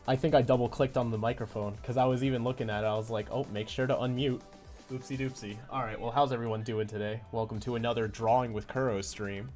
I think I double clicked on the microphone because I was even looking at it. I was like, oh, make sure to unmute. Oopsie doopsie. Alright, well, how's everyone doing today? Welcome to another Drawing with Kuro stream.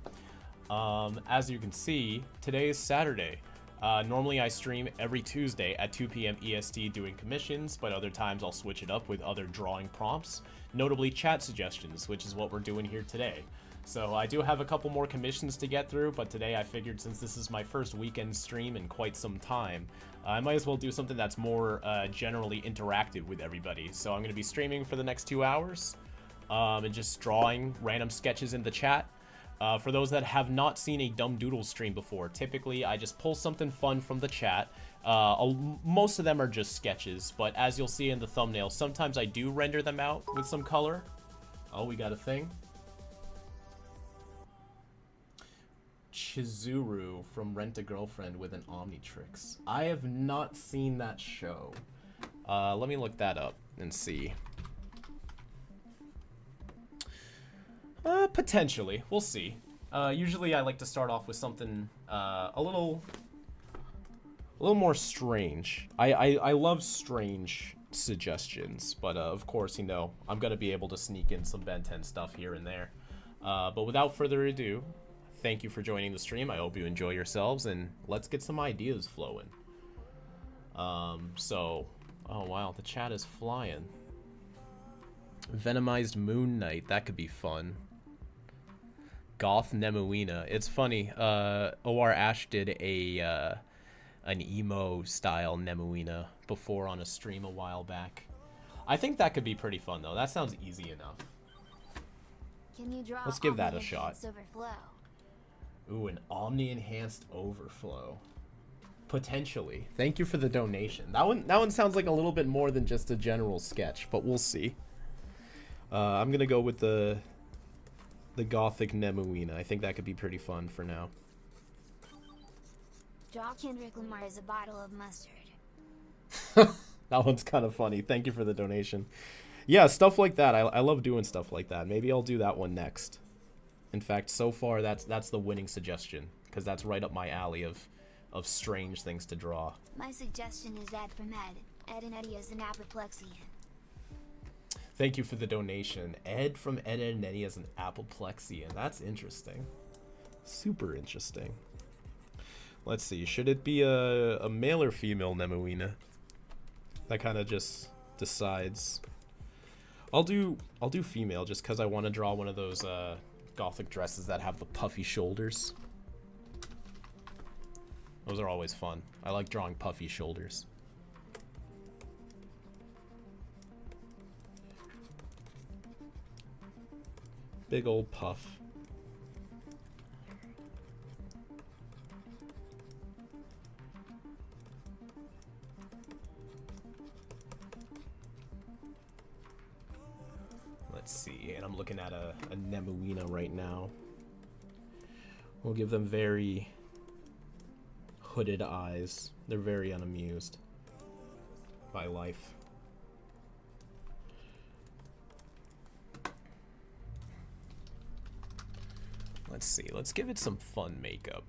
As you can see, today is Saturday. Normally I stream every Tuesday at 2 p.m. EST doing commissions, but other times I'll switch it up with other drawing prompts, notably chat suggestions, which is what we're doing here today. So I do have a couple more commissions to get through, but today I figured since this is my first weekend stream in quite some time, I might as well do something that's more generally interactive with everybody. So I'm going to be streaming for the next 2 hours and just drawing random sketches in the chat. For those that have not seen a Dumb Doodle stream before, typically I just pull something fun from the chat. Most of them are just sketches, but as you'll see in the thumbnail, sometimes I do render them out with some color. Oh, we got a thing. Chizuru from Rent a Girlfriend with an Omnitrix. I have not seen that show. Let me look that up and see. Potentially. We'll see. Usually I like to start off with something a little more strange. I love strange suggestions, but of course, you know, I'm gonna be able to sneak in some Ben 10 stuff here and there. But without further ado, thank you for joining the stream. I hope you enjoy yourselves, and let's get some ideas flowing. Oh wow, the chat is flying. Venomized Moon Knight, that could be fun. Goth Nemuina. It's funny, OR Ash did an emo style Nemuina before on a stream a while back. I think that could be pretty fun though. That sounds easy enough. Can you draw Let's give that a shot. Overflow? Ooh, an Omni-enhanced overflow. Potentially. Thank you for the donation. That one sounds like a little bit more than just a general sketch, but we'll see. I'm gonna go with the Gothic Nemuina. I think that could be pretty fun for now. Draw Kendrick Lamar as a bottle of mustard. That one's kind of funny. Thank you for the donation. Yeah, stuff like that. I love doing stuff like that. Maybe I'll do that one next. In fact, so far that's the winning suggestion, because that's right up my alley of strange things to draw. My suggestion is Ed from Ed. Ed and Eddie as an apoplexian. Thank you for the donation. Ed from Ed and Eddie as an apoplexian. That's interesting. Super interesting. Let's see. Should it be a male or female Nemuina? That kind of just decides. I'll do female just because I want to draw one of those Gothic dresses that have the puffy shoulders. Those are always fun. I like drawing puffy shoulders. Big old puff. Let's see, and I'm looking at a Nemuina right now. We'll give them very hooded eyes. They're very unamused by life. Let's see, let's give it some fun makeup.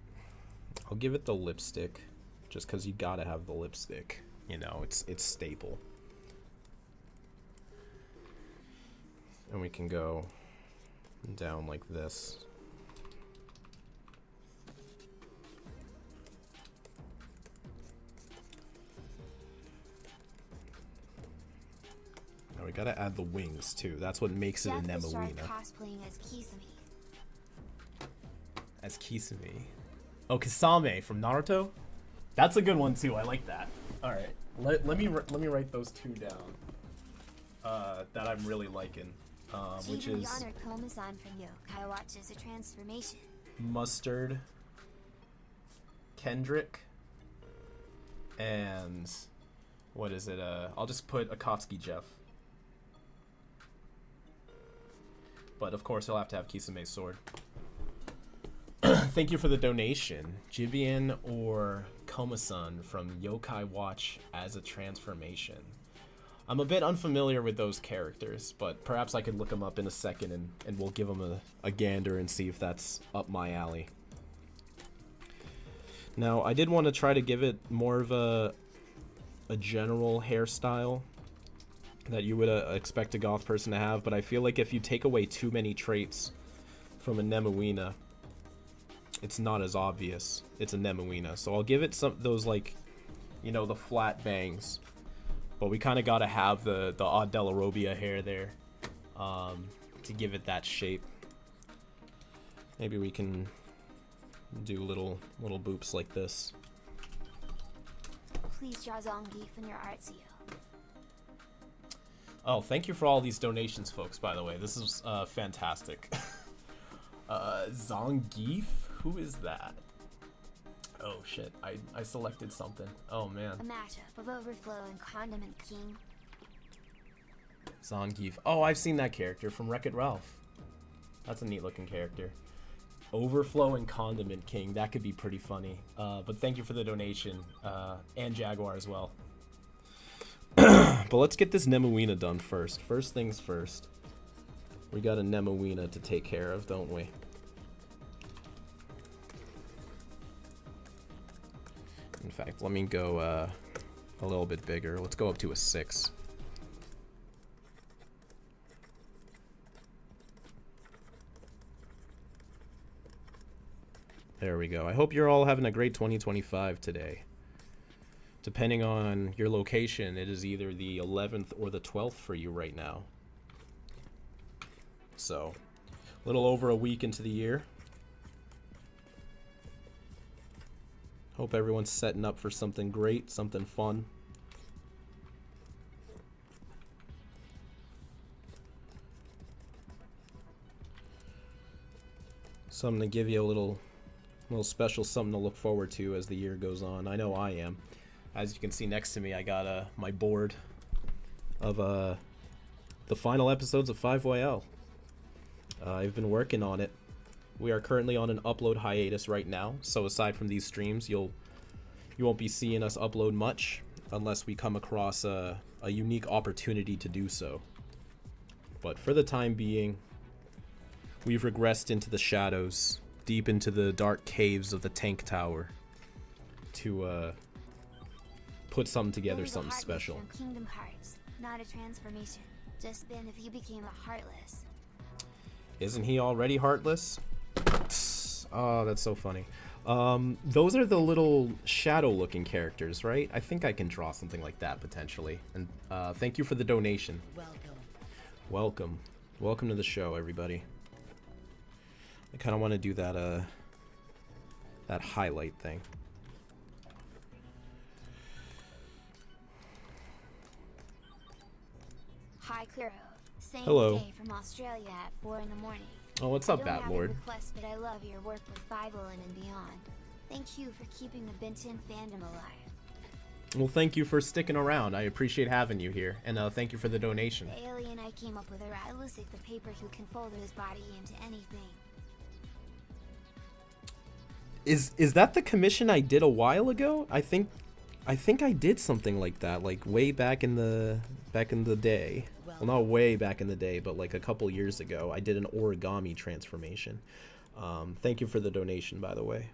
I'll give it the lipstick, just because you gotta have the lipstick. You know, it's staple. And we can go down like this. Now we gotta add the wings too. That's what makes it a Nemuina. Cosplaying as Kisame. As Kisame. Oh, Kisame from Naruto? That's a good one too. I like that. All right, let me write those two down. That I'm really liking. Which is Komasan from Yokai Watch as a transformation. Mustard, Kendrick, and what is it? I'll just put Akatsuki Jeff. But of course, he'll have to have Kisame's sword. Thank you for the donation. Jibian or Komasan from Yokai Watch as a transformation. I'm a bit unfamiliar with those characters, but perhaps I could look them up in a second and we'll give them a gander and see if that's up my alley. Now, I did want to try to give it more of a a general hairstyle that you would expect a goth person to have, but I feel like if you take away too many traits from a Nemuina, it's not as obvious it's a Nemuina. So I'll give it some those, like, you know, the flat bangs, but we kind of got to have the odd Delarobia hair there to give it that shape. Maybe we can do little boops like this. Please draw Zangief in your art seal. Oh, thank you for all these donations, folks, by the way. This is fantastic. Zangief? Who is that? Oh, shit. I selected something. Oh, man. A mashup of Overflow and Condiment King. Zangief. Oh, I've seen that character from Wreck-It Ralph. That's a neat-looking character. Overflow and Condiment King. That could be pretty funny. But thank you for the donation. And Jaguar as well. But let's get this Nemuina done first. First things first. We got a Nemuina to take care of, don't we? In fact, let me go a little bit bigger. Let's go up to a 6. There we go. I hope you're all having a great 2025 today. Depending on your location, it is either the 11th or the 12th for you right now. So, a little over a week into the year. Hope everyone's setting up for something great, something fun. Something to give you a little special something to look forward to as the year goes on. I know I am. As you can see next to me, I got my board of the final episodes of 5YL. I've been working on it. We are currently on an upload hiatus right now, so aside from these streams, you won't be seeing us upload much unless we come across a unique opportunity to do so. But for the time being, we've regressed into the shadows, deep into the dark caves of the tank tower, to put something together, something special. From Kingdom Hearts, not a transformation. Just then if you became a Heartless. Isn't he already heartless? Oh, that's so funny. Those are the little shadow-looking characters, right? I think I can draw something like that potentially. And thank you for the donation. Welcome to the show, everybody. I kind of want to do that that highlight thing. Hi, Kuro. Same Hello. day from Australia at 4 in the morning. Oh, what's up, I don't Bat have Lord? a request, but I love your work with Fivelin and beyond. Thank you for keeping the Benton fandom alive. Well, thank you for sticking around. I appreciate having you here, and thank you for the donation. The alien I came up with a Ratulistic, the paper who can fold his body into anything. Is that the commission I did a while ago? I think I did something like that, like way back in the day. Well, not way back in the day, but like a couple years ago, I did an origami transformation. Thank you for the donation, by the way.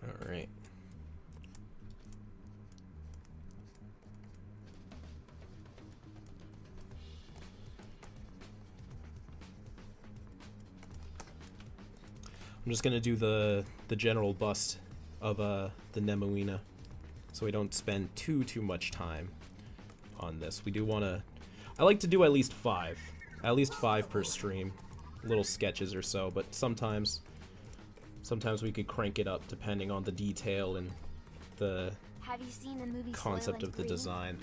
All right. I'm just gonna do the general bust of the Nemuina, so we don't spend too much time on this. We do want to. I like to do at least 5 per stream, little sketches or so. But sometimes we could crank it up depending on the detail and the Have you seen the movie concept of the Soylent Green?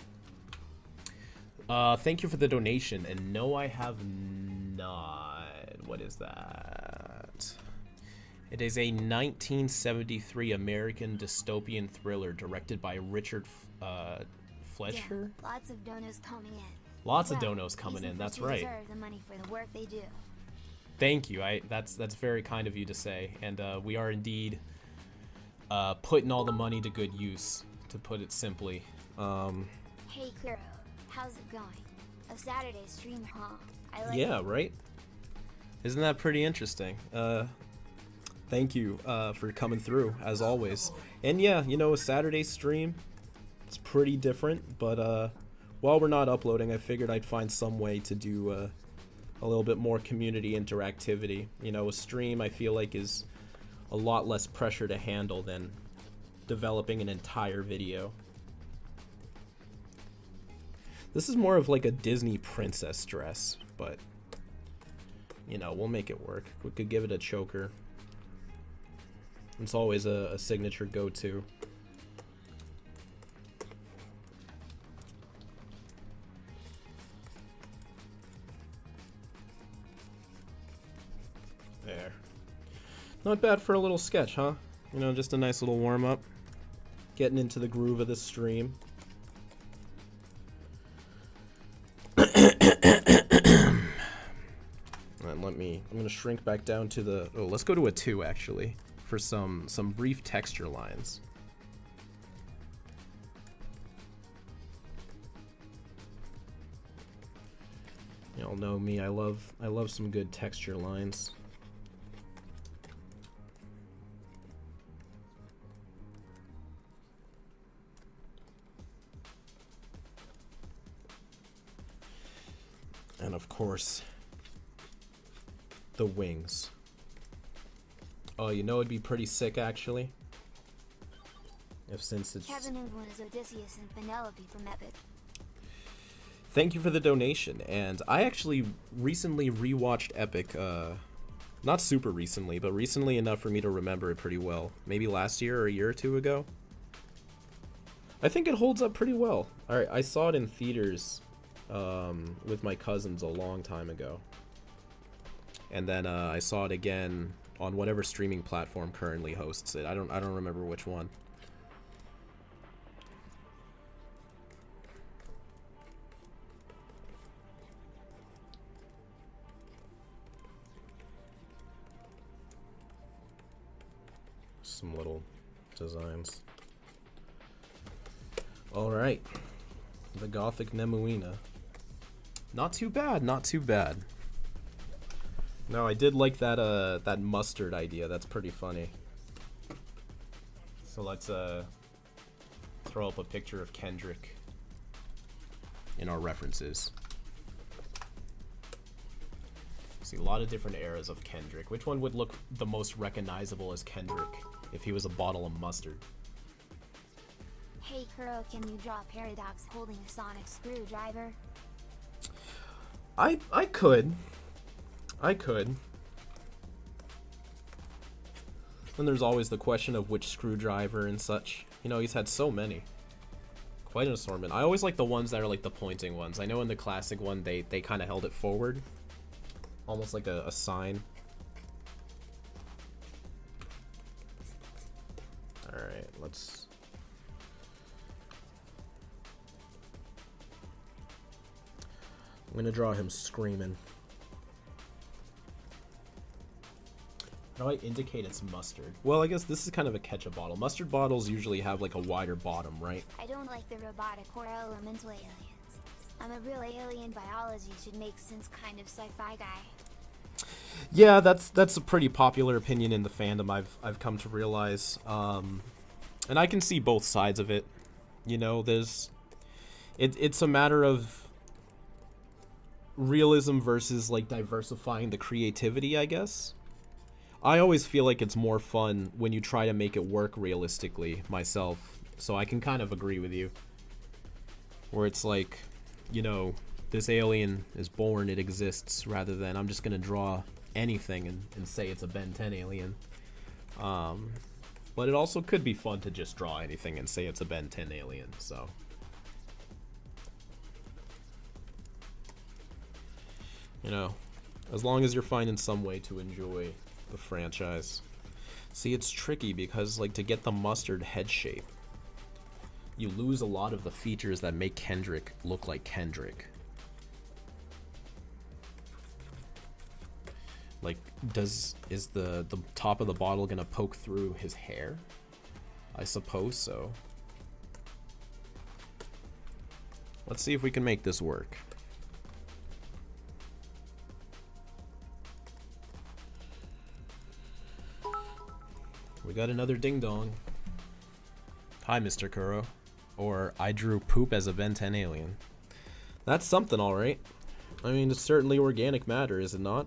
design. Thank you for the donation, and no, I have not. What is that? It is a 1973 American dystopian thriller directed by Richard Fleischer. Yeah, lots of donos coming in. Lots of donos coming in. That's right. Deserve the money for the work they do. Thank you. That's very kind of you to say, and we are indeed putting all the money to good use, to put it simply. Hey Kuro, how's it going? A Saturday stream, huh? I like Yeah, it. right? Isn't that pretty interesting? Thank you for coming through, as always. And yeah, you know, a Saturday stream, it's pretty different, but while we're not uploading, I figured I'd find some way to do a little bit more community interactivity. You know, a stream I feel like is a lot less pressure to handle than developing an entire video. This is more of like a Disney princess dress, but you know, we'll make it work. We could give it a choker. It's always a signature go-to. There. Not bad for a little sketch, huh? You know, just a nice little warm-up. Getting into the groove of this stream. And I'm gonna shrink back down to the, oh, let's go to a 2 actually, for some brief texture lines. Y'all know me, I love some good texture lines. And of course, the wings. Oh, you know it'd be pretty sick actually, if since it's... Kevin England is Odysseus and Penelope from Epic. Thank you for the donation. And I actually recently rewatched Epic, not super recently, but recently enough for me to remember it pretty well. Maybe last year or a year or two ago. I think it holds up pretty well. Alright, I saw it in theaters with my cousins a long time ago. And then I saw it again on whatever streaming platform currently hosts it. I don't remember which one. Some little designs. All right, the Gothic Nemuina. Not too bad, not too bad. No, I did like that that mustard idea. That's pretty funny. So let's throw up a picture of Kendrick in our references. See a lot of different eras of Kendrick. Which one would look the most recognizable as Kendrick if he was a bottle of mustard? Hey Kuro, can you draw Paradox holding a sonic screwdriver? I could. I could. And there's always the question of which screwdriver and such. You know, he's had so many. Quite an assortment. I always like the ones that are like the pointing ones. I know in the classic one they kind of held it forward. Almost like a sign. Alright, let's... I'm gonna draw him screaming. How do I indicate it's mustard? Well, I guess this is kind of a ketchup bottle. Mustard bottles usually have like a wider bottom, right? I don't like the robotic or elemental aliens. I'm a real alien biology should make sense kind of sci-fi guy. Yeah, that's a pretty popular opinion in the fandom, I've come to realize. And I can see both sides of it. You know, it's a matter of realism versus like diversifying the creativity, I guess. I always feel like it's more fun when you try to make it work realistically myself, so I can kind of agree with you. Where it's like, you know, this alien is born, it exists, rather than I'm just gonna draw anything and say it's a Ben 10 alien. But it also could be fun to just draw anything and say it's a Ben 10 alien, so... You know, as long as you're finding some way to enjoy the franchise. See, it's tricky because, like, to get the mustard head shape, you lose a lot of the features that make Kendrick look like Kendrick. Like, is the top of the bottle gonna poke through his hair? I suppose so. Let's see if we can make this work. We got another ding dong. Hi, Mr. Kuro. Or I drew poop as a Ben 10 alien. That's something, alright. I mean, it's certainly organic matter, is it not?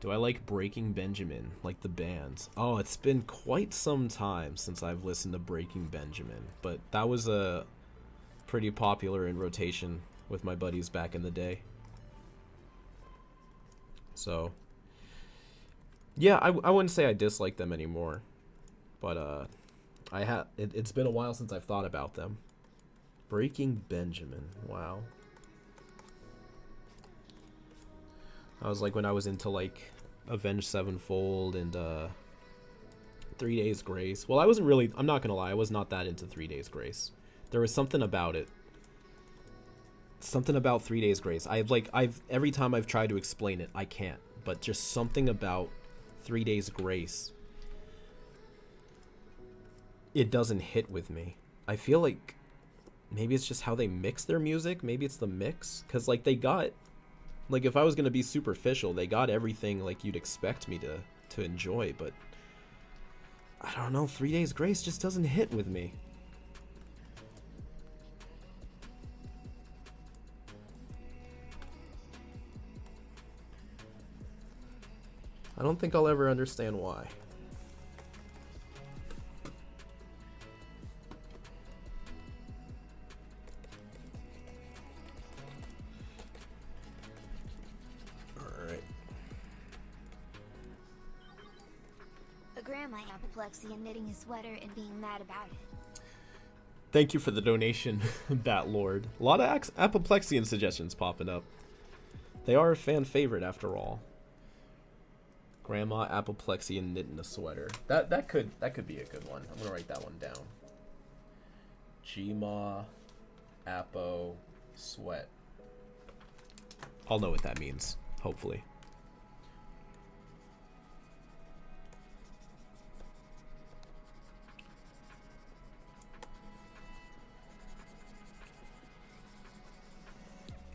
Do I like Breaking Benjamin, like the band? Oh, it's been quite some time since I've listened to Breaking Benjamin, but that was pretty popular in rotation with my buddies back in the day. So, yeah, I wouldn't say I dislike them anymore, but it's been a while since I've thought about them. Breaking Benjamin, wow. I was like when I was into like Avenged Sevenfold and 3 Days Grace. Well, I wasn't really, I'm not gonna lie, I was not that into 3 Days Grace. There was something about it. Something about 3 Days Grace. Every time I've tried to explain it, I can't. But just something about 3 Days Grace, it doesn't hit with me. I feel like maybe it's just how they mix their music. Maybe it's the mix, because like they got, like if I was gonna be superficial, they got everything like you'd expect me to enjoy. But I don't know, 3 Days Grace just doesn't hit with me. I don't think I'll ever understand why. Alright. A grandma apoplexy and knitting a sweater and being mad about it. Thank you for the donation, Bat Lord. A lot of apoplexian suggestions popping up. They are a fan favorite after all. Grandma apoplexy and knitting a sweater. That could be a good one. I'm gonna write that one down. Gma apo sweat. I'll know what that means, hopefully.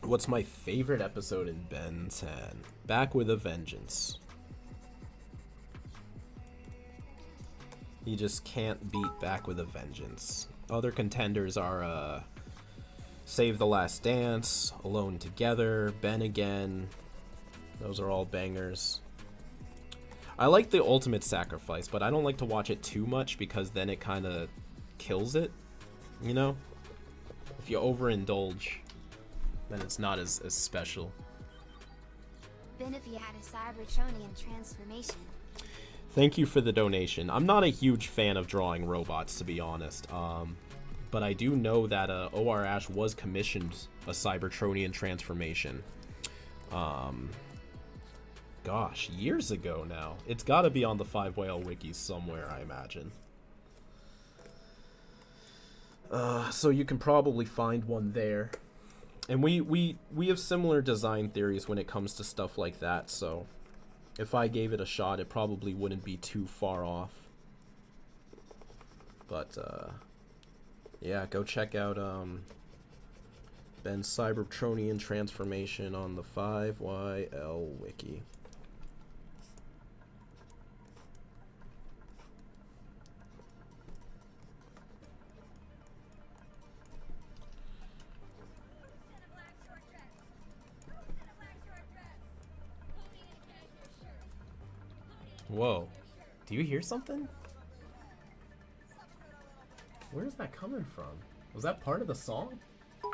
What's my favorite episode in Ben 10? Back with a Vengeance. You just can't beat Back with a Vengeance. Other contenders are Save the Last Dance, Alone Together, Ben Again. Those are all bangers. I like The Ultimate Sacrifice, but I don't like to watch it too much because then it kind of kills it, you know? If you overindulge, then it's not as special. Ben, if you had a Cybertronian transformation. Thank you for the donation. I'm not a huge fan of drawing robots, to be honest. But I do know that O.R. Ash was commissioned a Cybertronian transformation. Gosh, years ago now. It's got to be on the 5 Whale wiki somewhere, I imagine. So you can probably find one there. And we have similar design theories when it comes to stuff like that, so if I gave it a shot, it probably wouldn't be too far off. But, yeah, go check out Ben's Cybertronian transformation on the 5YL wiki. Whoa. Do you hear something? Where is that coming from? Was that part of the song? I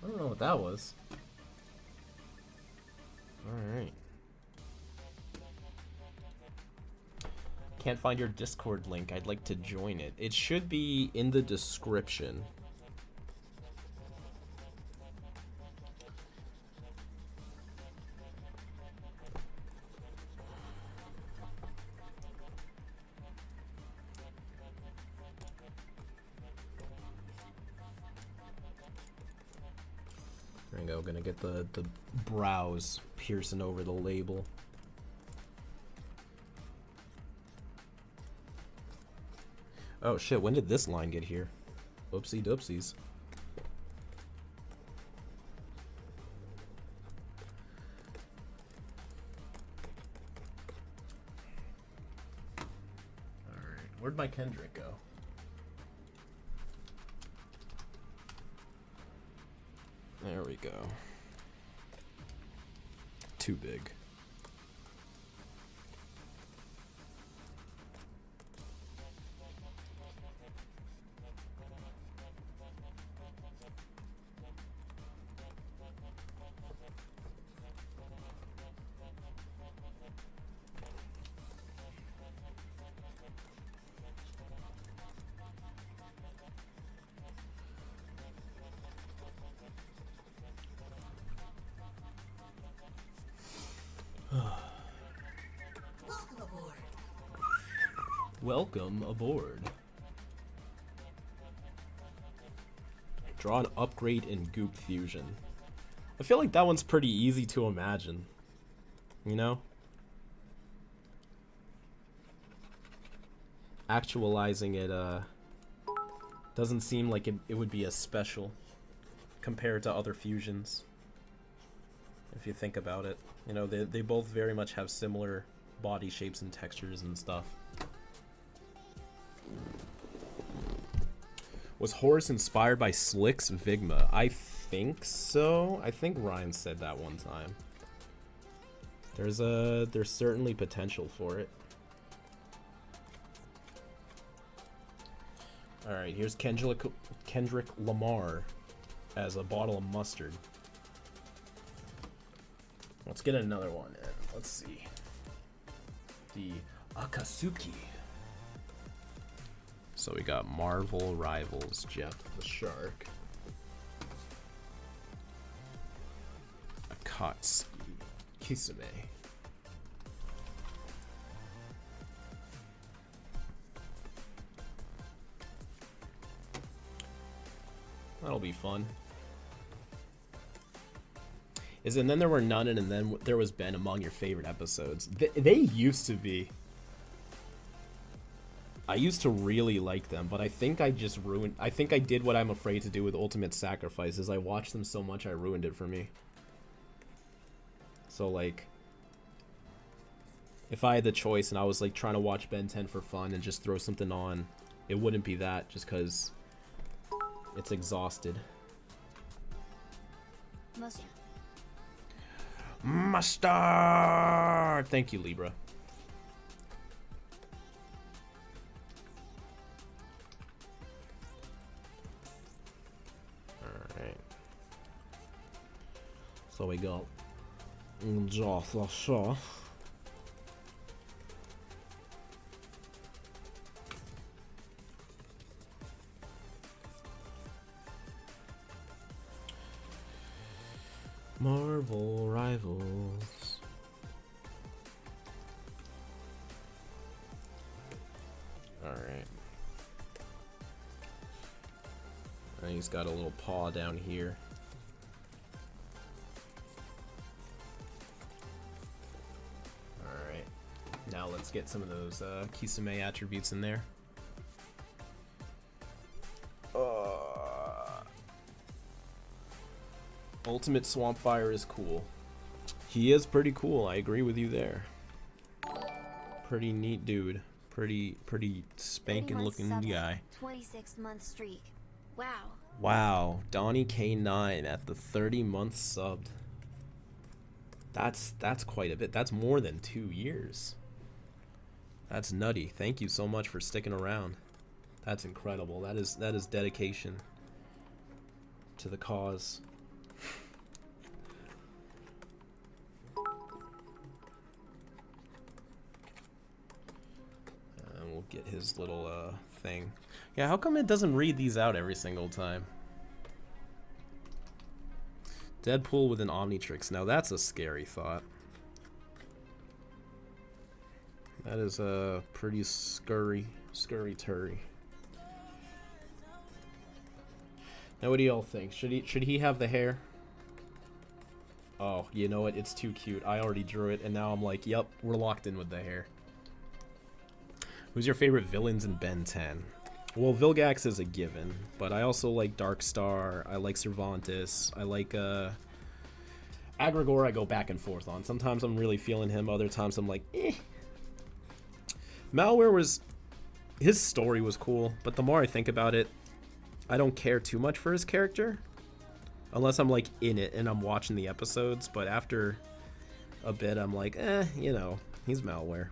don't know what that was. Alright. Can't find your Discord link. I'd like to join it. It should be in the description. There you go, gonna get the brows piercing over the label. Oh shit, when did this line get here? Oopsie doopsies. Where'd my Kendrick go? There we go. Too big. Welcome aboard. Draw an upgrade in Goop Fusion. I feel like that one's pretty easy to imagine. You know? Actualizing it doesn't seem like it would be as special compared to other fusions. If you think about it. You know, they both very much have similar body shapes and textures and stuff. Was Horus inspired by Slick's Vigma? I think so. I think Ryan said that one time. There's certainly potential for it. All right, here's Kendrick Lamar as a bottle of mustard. Let's get another one in. Let's see. The Akatsuki. So we got Marvel Rivals, Jeff the Shark. Akatsuki. Kisame. That'll be fun. And then there were none, and then there was Ben among your favorite episodes. They used to be. I used to really like them, but I think I just ruined... I think I did what I'm afraid to do with Ultimate Sacrifice, is I watched them so much I ruined it for me. So, like... if I had the choice and I was, like, trying to watch Ben 10 for fun and just throw something on, it wouldn't be that, just because it's exhausted. Mustard! Thank you, Libra. Alright. So we got Joshua. Marvel Rivals. Alright. And he's got a little paw down here. Alright. Now let's get some of those Kisame attributes in there. Ultimate Swampfire is cool. He is pretty cool. I agree with you there. Pretty neat dude. Pretty spanking looking guy. 26-month streak. Wow. Wow. Donnie K9 at the 30-month subbed. That's quite a bit. That's more than 2 years. That's nutty. Thank you so much for sticking around. That's incredible. That is dedication to the cause. We'll get his little thing. Yeah, how come it doesn't read these out every single time? Deadpool with an Omnitrix. Now that's a scary thought. That is a pretty scurry turry. Now what do y'all think? Should he have the hair? Oh, you know what? It's too cute. I already drew it, and now I'm like, yep, we're locked in with the hair. Who's your favorite villains in Ben 10? Well, Vilgax is a given, but I also like Darkstar, I like Cervantes, I like Agrigor I go back and forth on. Sometimes I'm really feeling him, other times I'm like, eh. Malware was... his story was cool, but the more I think about it, I don't care too much for his character. Unless I'm, like, in it and I'm watching the episodes, but after a bit, I'm like, you know, he's malware.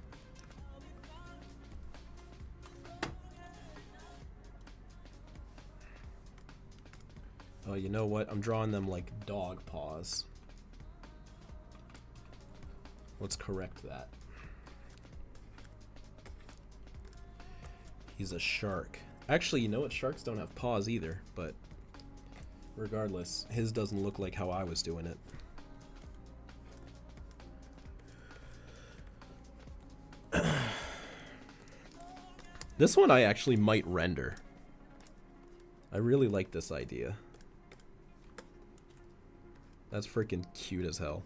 Oh, you know what? I'm drawing them like dog paws. Let's correct that. He's a shark. Actually, you know what? Sharks don't have paws either, but regardless, his doesn't look like how I was doing it. This one I actually might render. I really like this idea. That's freaking cute as hell.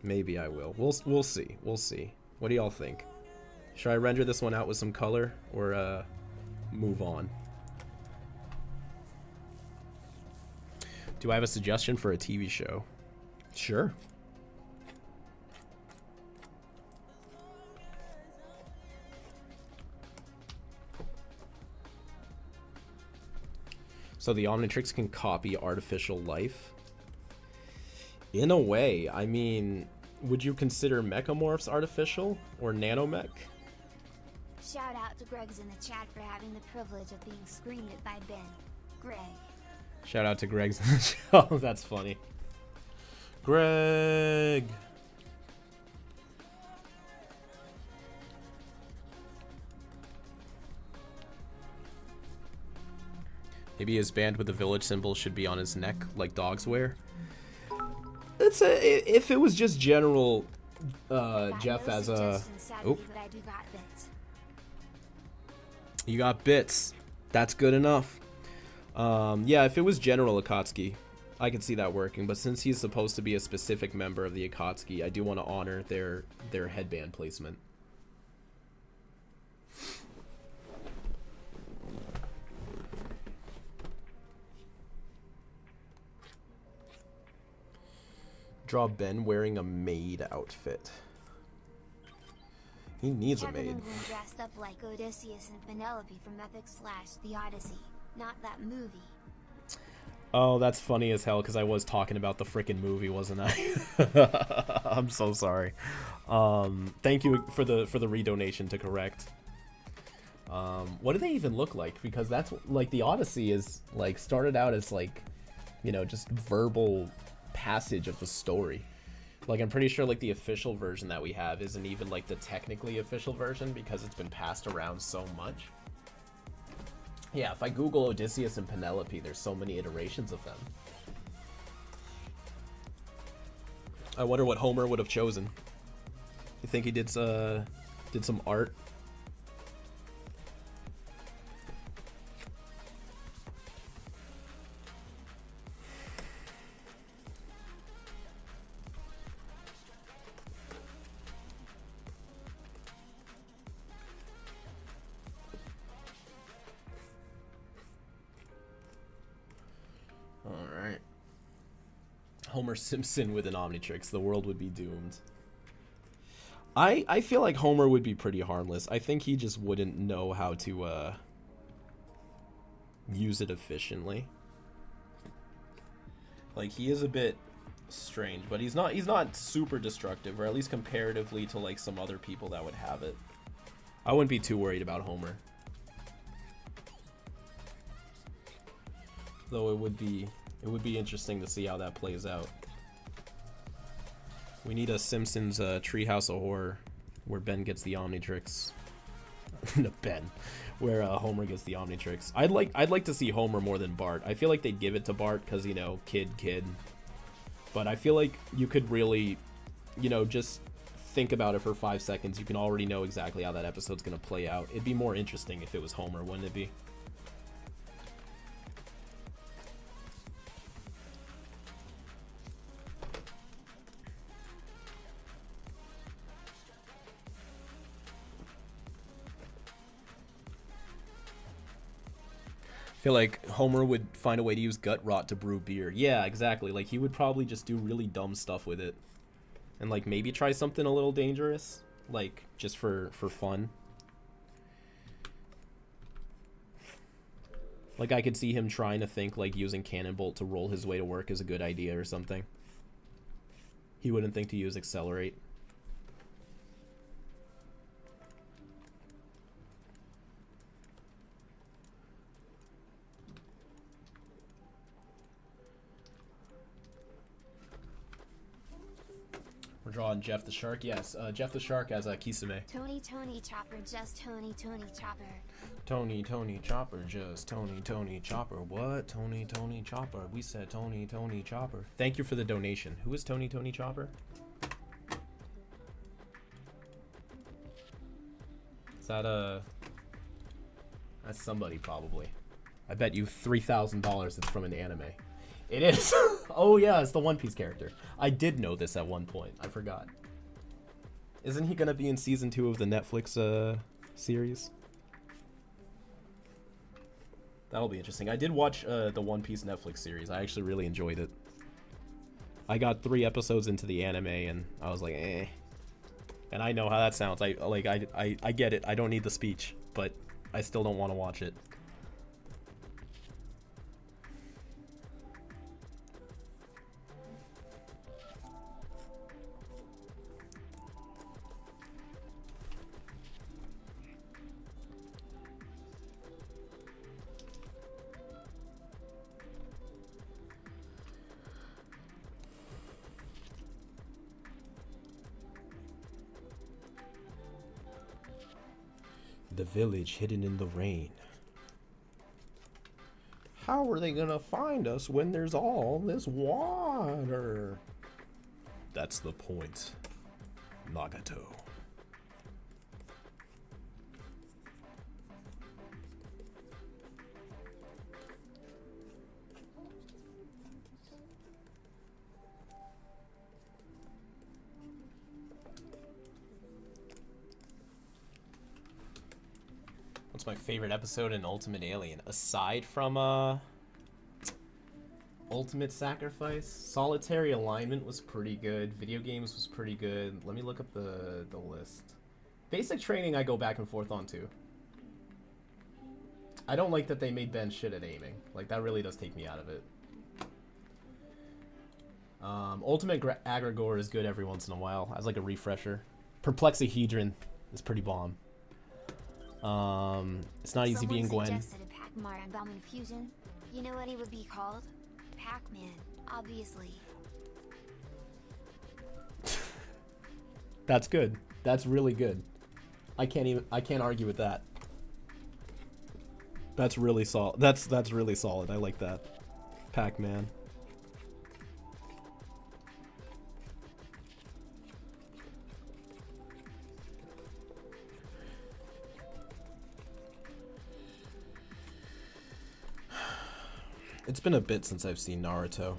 Maybe I will. We'll see. We'll see. What do y'all think? Should I render this one out with some color or move on? Do I have a suggestion for a TV show? Sure. So the Omnitrix can copy artificial life? In a way. I mean, would you consider mechamorphs artificial or nanomech? Shout out to Greg's in the chat for having the privilege of being screamed at by Ben. Greg. Shout out to Greg's in the chat. Oh, that's funny. Greg! Maybe his band with the village symbol should be on his neck, like dogs wear. It's if it was just general, Jeff as a. Oh. You got bits. That's good enough. Yeah, if it was general Akatsuki, I could see that working. But since he's supposed to be a specific member of the Akatsuki, I do want to honor their headband placement. Draw Ben wearing a maid outfit. He needs a maid. Dressed up like Odysseus and Penelope from Epic/The Odyssey, not that movie. Oh, that's funny as hell because I was talking about the frickin' movie, wasn't I? I'm so sorry. Thank you for the redonation to correct. What do they even look like? Because that's like the Odyssey is like started out as like, you know, just verbal passage of the story. Like I'm pretty sure like the official version that we have isn't even like the technically official version because it's been passed around so much. Yeah, if I Google Odysseus and Penelope, there's so many iterations of them. I wonder what Homer would have chosen. You think he did some art? Homer Simpson with an Omnitrix, the world would be doomed. I feel like Homer would be pretty harmless. I think he just wouldn't know how to use it efficiently. Like he is a bit strange, but he's not super destructive, or at least comparatively to like some other people that would have it. I wouldn't be too worried about Homer. Though it would be interesting to see how that plays out. We need a Simpsons Treehouse of Horror where Ben gets the Omnitrix. No, Ben. Where Homer gets the Omnitrix. I'd like to see Homer more than Bart. I feel like they'd give it to Bart because, you know, kid. But I feel like you could really, you know, just think about it for 5 seconds. You can already know exactly how that episode's going to play out. It'd be more interesting if it was Homer, wouldn't it be? I feel like Homer would find a way to use gut rot to brew beer. Yeah, exactly. Like he would probably just do really dumb stuff with it. And like maybe try something a little dangerous. Like just for fun. Like, I could see him trying to think, like, using Cannonbolt to roll his way to work is a good idea or something. He wouldn't think to use Accelerate. We're drawing Jeff the Shark. Yes, Jeff the Shark as Kisame. Tony Chopper, just Tony Chopper. Tony Chopper, just Tony Chopper. What? Tony Chopper. We said Tony Chopper. Thank you for the donation. Who is Tony Chopper? Is that that's somebody probably. I bet you $3,000 it's from an anime. It is. Oh yeah, it's the One Piece character. I did know this at one point. I forgot. Isn't he gonna be in season 2 of the Netflix series? That'll be interesting. I did watch the One Piece Netflix series. I actually really enjoyed it. I got 3 episodes into the anime and I was like, eh. And I know how that sounds. I get it. I don't need the speech, but I still don't want to watch it. The village hidden in the rain. How are they gonna find us when there's all this water? That's the point, Nagato. What's my favorite episode in Ultimate Alien? Aside from Ultimate Sacrifice, Solitary Alignment was pretty good. Video Games was pretty good. Let me look up the list. Basic Training I go back and forth on too. I don't like that they made Ben shit at aiming. Like, that really does take me out of it. Ultimate Agrigore is good every once in a while as like a refresher. Perplexahedron is pretty bomb. It's not easy being Gwen. Suggested a Pac-Man Bauman fusion. You know what he would be called? Pac-Man, obviously. That's good. That's really good. I can't argue with that. That's really solid. That's really solid. I like that. Pac-Man. It's been a bit since I've seen Naruto.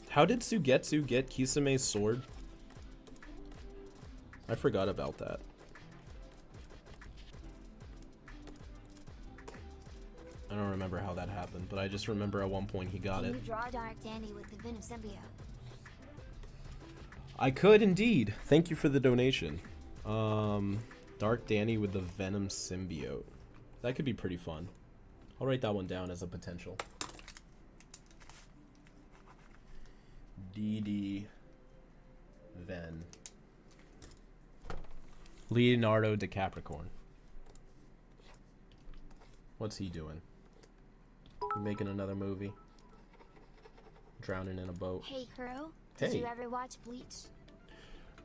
How did Sugetsu get Kisame's sword? I forgot about that. I don't remember how that happened, but I just remember at one point he got it. Can you draw Dark Danny with the Venom symbiote? I could indeed. Thank you for the donation. Dark Danny with the Venom symbiote. That could be pretty fun. I'll write that one down as a potential. DD Ven. Leonardo DiCapricorn. What's he doing? Making another movie? Drowning in a boat. Hey, Kuro. Hey. Did you ever watch Bleach?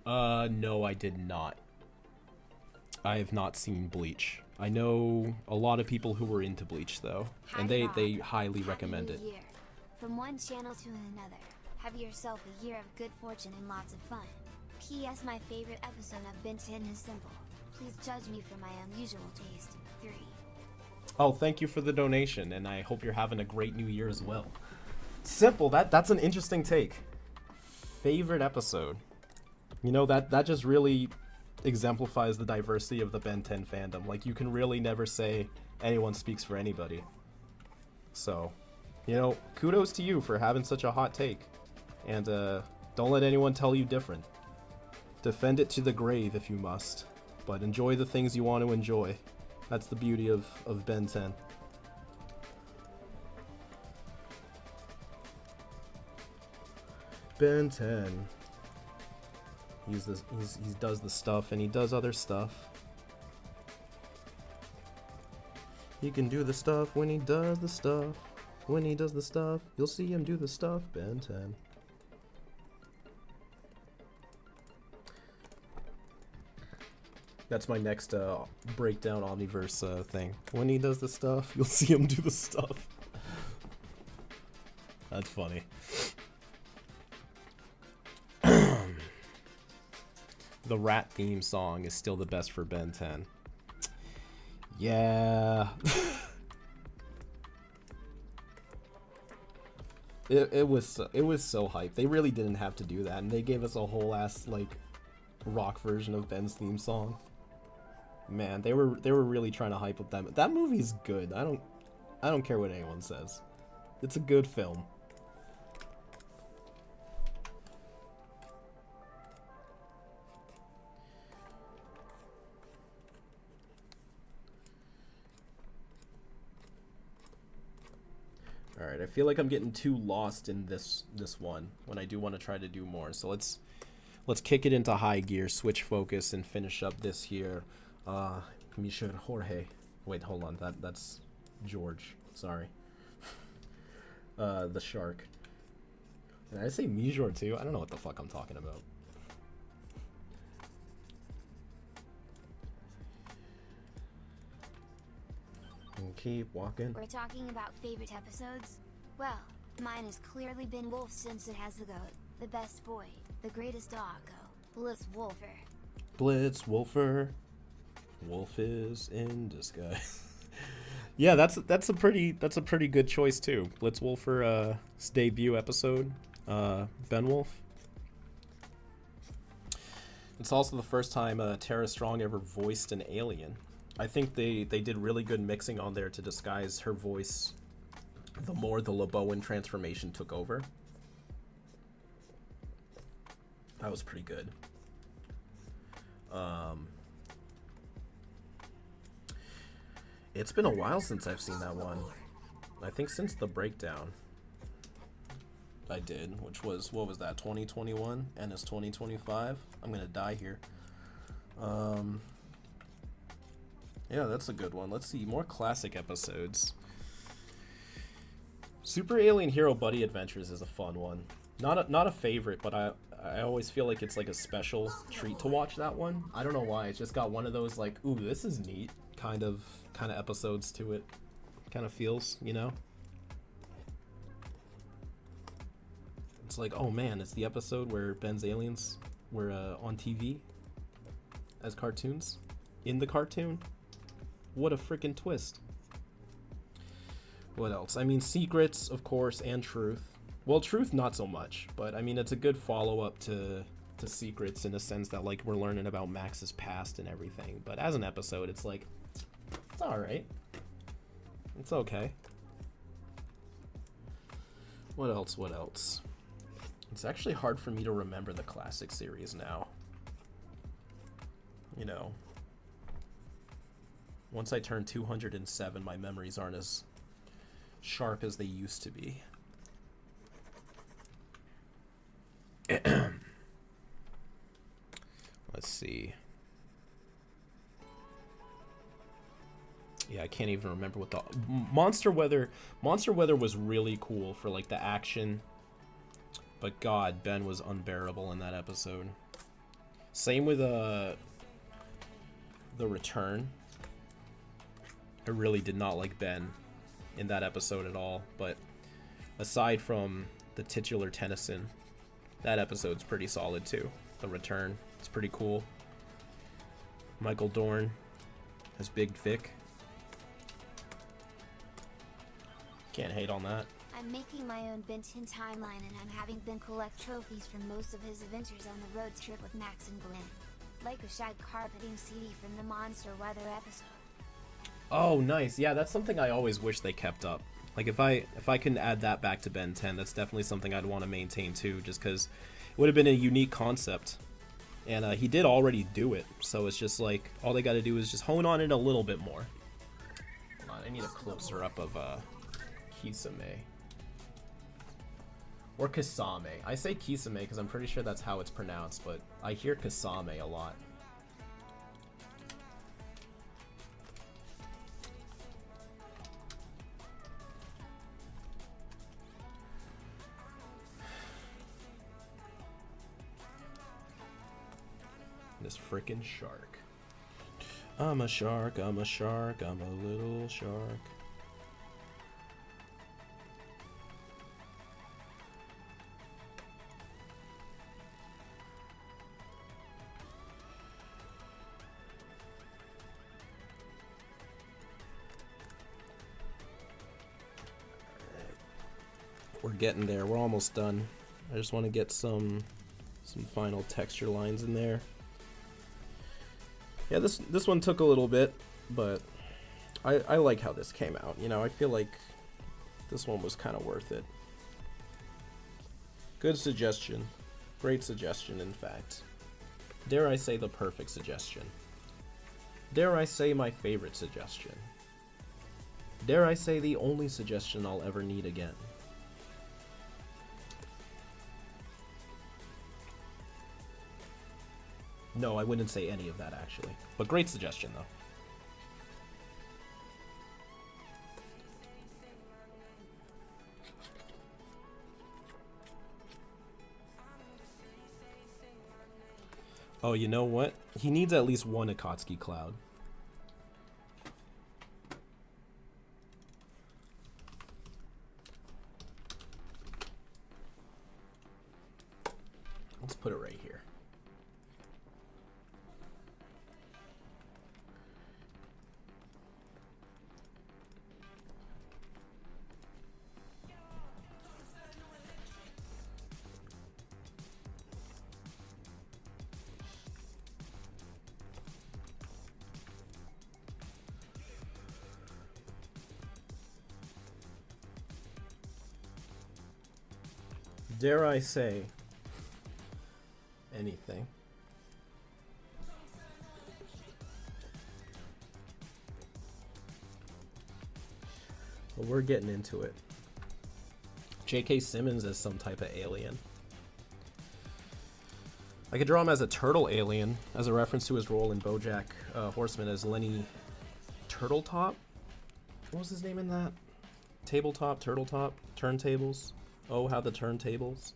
No, I did not. I have not seen Bleach. I know a lot of people who were into Bleach though, and they highly recommend it. Year. From one channel to another, have yourself a year of good fortune and lots of fun. P.S. My favorite episode of Ben 10 is simple. Please judge me for my unusual taste. 3. Oh, thank you for the donation, and I hope you're having a great new year as well. Simple. That's an interesting take. Favorite episode. You know, that just really exemplifies the diversity of the Ben 10 fandom. Like, you can really never say anyone speaks for anybody. So, you know, kudos to you for having such a hot take. And don't let anyone tell you different. Defend it to the grave if you must, but enjoy the things you want to enjoy. That's the beauty of Ben 10. Ben 10. He does the stuff and he does other stuff. He can do the stuff when he does the stuff. When he does the stuff, you'll see him do the stuff. Ben 10. That's my next breakdown Omniverse thing. When he does the stuff, you'll see him do the stuff. That's funny. The rat theme song is still the best for Ben 10. Yeah. It was so hype. They really didn't have to do that, and they gave us a whole ass like rock version of Ben's theme song. Man, they were really trying to hype up that movie's good. I don't care what anyone says. It's a good film. Alright, I feel like I'm getting too lost in this one when I do want to try to do more. So let's kick it into high gear, switch focus, and finish up this here. Mr. Jorge. Wait, hold on. That's George. Sorry. The shark. Did I say Mijor too? I don't know what the fuck I'm talking about. And keep walking. We're talking about favorite episodes? Well, mine has clearly been Wolf since it has the goat, the best boy, the greatest doggo, Blitz Wolfer. Blitz Wolfer. Wolf is in disguise. Yeah, that's a pretty good choice too. Blitz Wolfer's debut episode, Ben Wolf. It's also the first time Tara Strong ever voiced an alien. I think they did really good mixing on there to disguise her voice the more the Leboan transformation took over. That was pretty good. It's been a while since I've seen that one. I think since the breakdown I did, which was, what was that, 2021? And it's 2025. I'm gonna die here. Yeah, that's a good one. Let's see, more classic episodes. Super Alien Hero Buddy Adventures is a fun one. Not a favorite, but I always feel like it's like a special treat to watch that one. I don't know why. It's just got one of those like, ooh, this is neat kind of episodes to it. Kind of feels, you know? It's like, oh man, it's the episode where Ben's aliens were on TV as cartoons. In the cartoon. What a freaking twist. What else? I mean, Secrets, of course, and Truth. Well, Truth, not so much, but I mean, it's a good follow-up to Secrets in a sense that, like, we're learning about Max's past and everything. But as an episode, it's like, it's alright. It's okay. What else? What else? It's actually hard for me to remember the classic series now. You know. Once I turn 207, my memories aren't as sharp as they used to be. Let's see. Yeah, I can't even remember what the Monster Weather was really cool for like the action. But God, Ben was unbearable in that episode. Same with The Return. I really did not like Ben in that episode at all, but aside from the titular Tennyson, that episode's pretty solid too. The Return, it's pretty cool. Michael Dorn as Big Vic. Can't hate on that. I'm making my own Ben 10 timeline, and I'm having Ben collect trophies from most of his adventures on the road trip with Max and Glenn. Like a shag carpeting CD from the Monster Weather episode. Oh, nice. Yeah, that's something I always wish they kept up. Like, if I can add that back to Ben 10, that's definitely something I'd want to maintain too, just because it would have been a unique concept. And he did already do it, so it's just like, all they got to do is just hone on it a little bit more. Hold on, I need a closer up of Kisame. Or Kasame. I say Kisame because I'm pretty sure that's how it's pronounced, but I hear Kasame a lot. This frickin' shark. I'm a shark, I'm a shark, I'm a little shark. We're getting there. We're almost done. I just want to get some final texture lines in there. Yeah, this one took a little bit, but I like how this came out. You know, I feel like this one was kind of worth it. Good suggestion. Great suggestion, in fact. Dare I say the perfect suggestion. Dare I say my favorite suggestion. Dare I say the only suggestion I'll ever need again. No, I wouldn't say any of that, actually. But great suggestion, though. Oh, you know what? He needs at least one Akatsuki cloud. Let's put it right here. Dare I say anything? Well, we're getting into it. J.K. Simmons as some type of alien. I could draw him as a turtle alien, as a reference to his role in BoJack Horseman as Lenny Turtletop. What was his name in that? Tabletop, Turtletop, Turntables. Oh, how the turntables.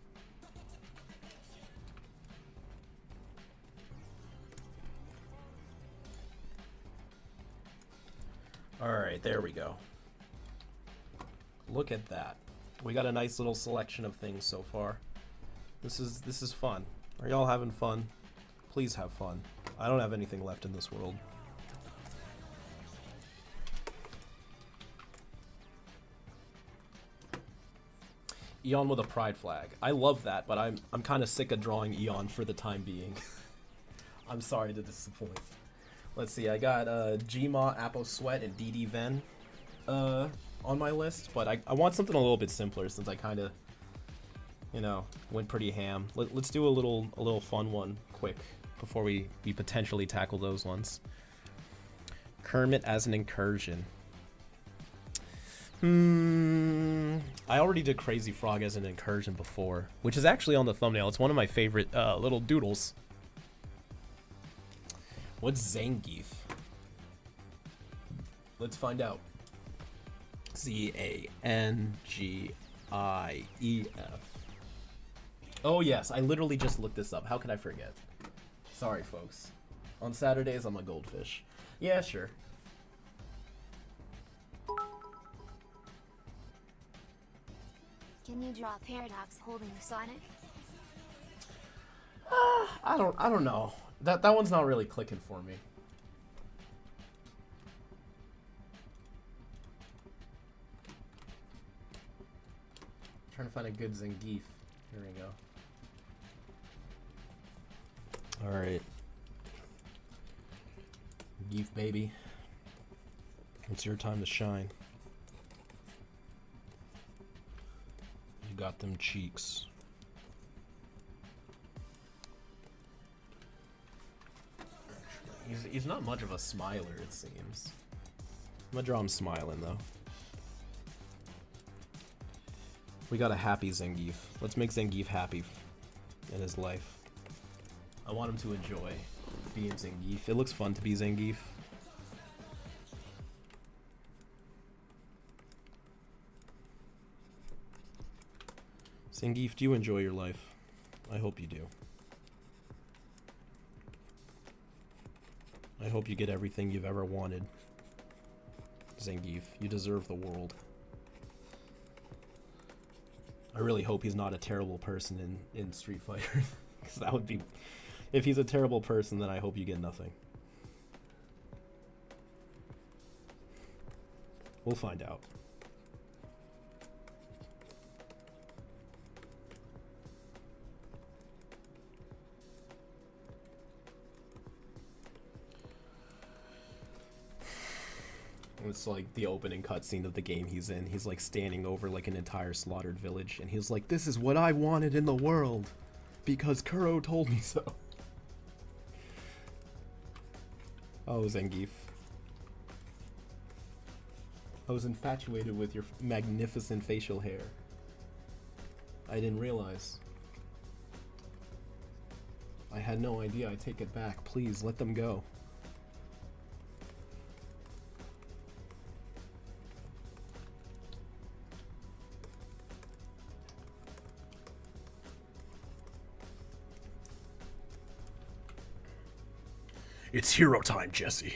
Alright, there we go. Look at that. We got a nice little selection of things so far. This is fun. Are y'all having fun? Please have fun. I don't have anything left in this world. Eon with a pride flag. I love that, but I'm kind of sick of drawing Eon for the time being. I'm sorry to disappoint. Let's see, I got Gma, Apple Sweat, and DD Ven on my list, but I want something a little bit simpler since I kind of, you know, went pretty ham. Let's do a little fun one quick before we potentially tackle those ones. Kermit as an incursion. I already did Crazy Frog as an incursion before, which is actually on the thumbnail. It's one of my favorite little doodles. What's Zangief? Let's find out. Zangief. Oh yes, I literally just looked this up. How could I forget? Sorry, folks. On Saturdays, I'm a goldfish. Yeah, sure. Can you draw a Paradox holding a Sonic? I don't know. That one's not really clicking for me. Trying to find a good Zangief. Here we go. All right. Zangief, baby. It's your time to shine. You got them cheeks. He's not much of a smiler, it seems. I'm gonna draw him smiling, though. We got a happy Zangief. Let's make Zangief happy in his life. I want him to enjoy being Zangief. It looks fun to be Zangief. Zangief, do you enjoy your life? I hope you do. I hope you get everything you've ever wanted. Zangief, you deserve the world. I really hope he's not a terrible person in Street Fighter. Because that would be... If he's a terrible person, then I hope you get nothing. We'll find out. It's like the opening cutscene of the game he's in. He's like standing over like an entire slaughtered village, and he's like, "This is what I wanted in the world, because Kuro told me so." Oh, Zangief. I was infatuated with your magnificent facial hair. I didn't realize. I had no idea. I take it back. Please, let them go. It's hero time, Jesse.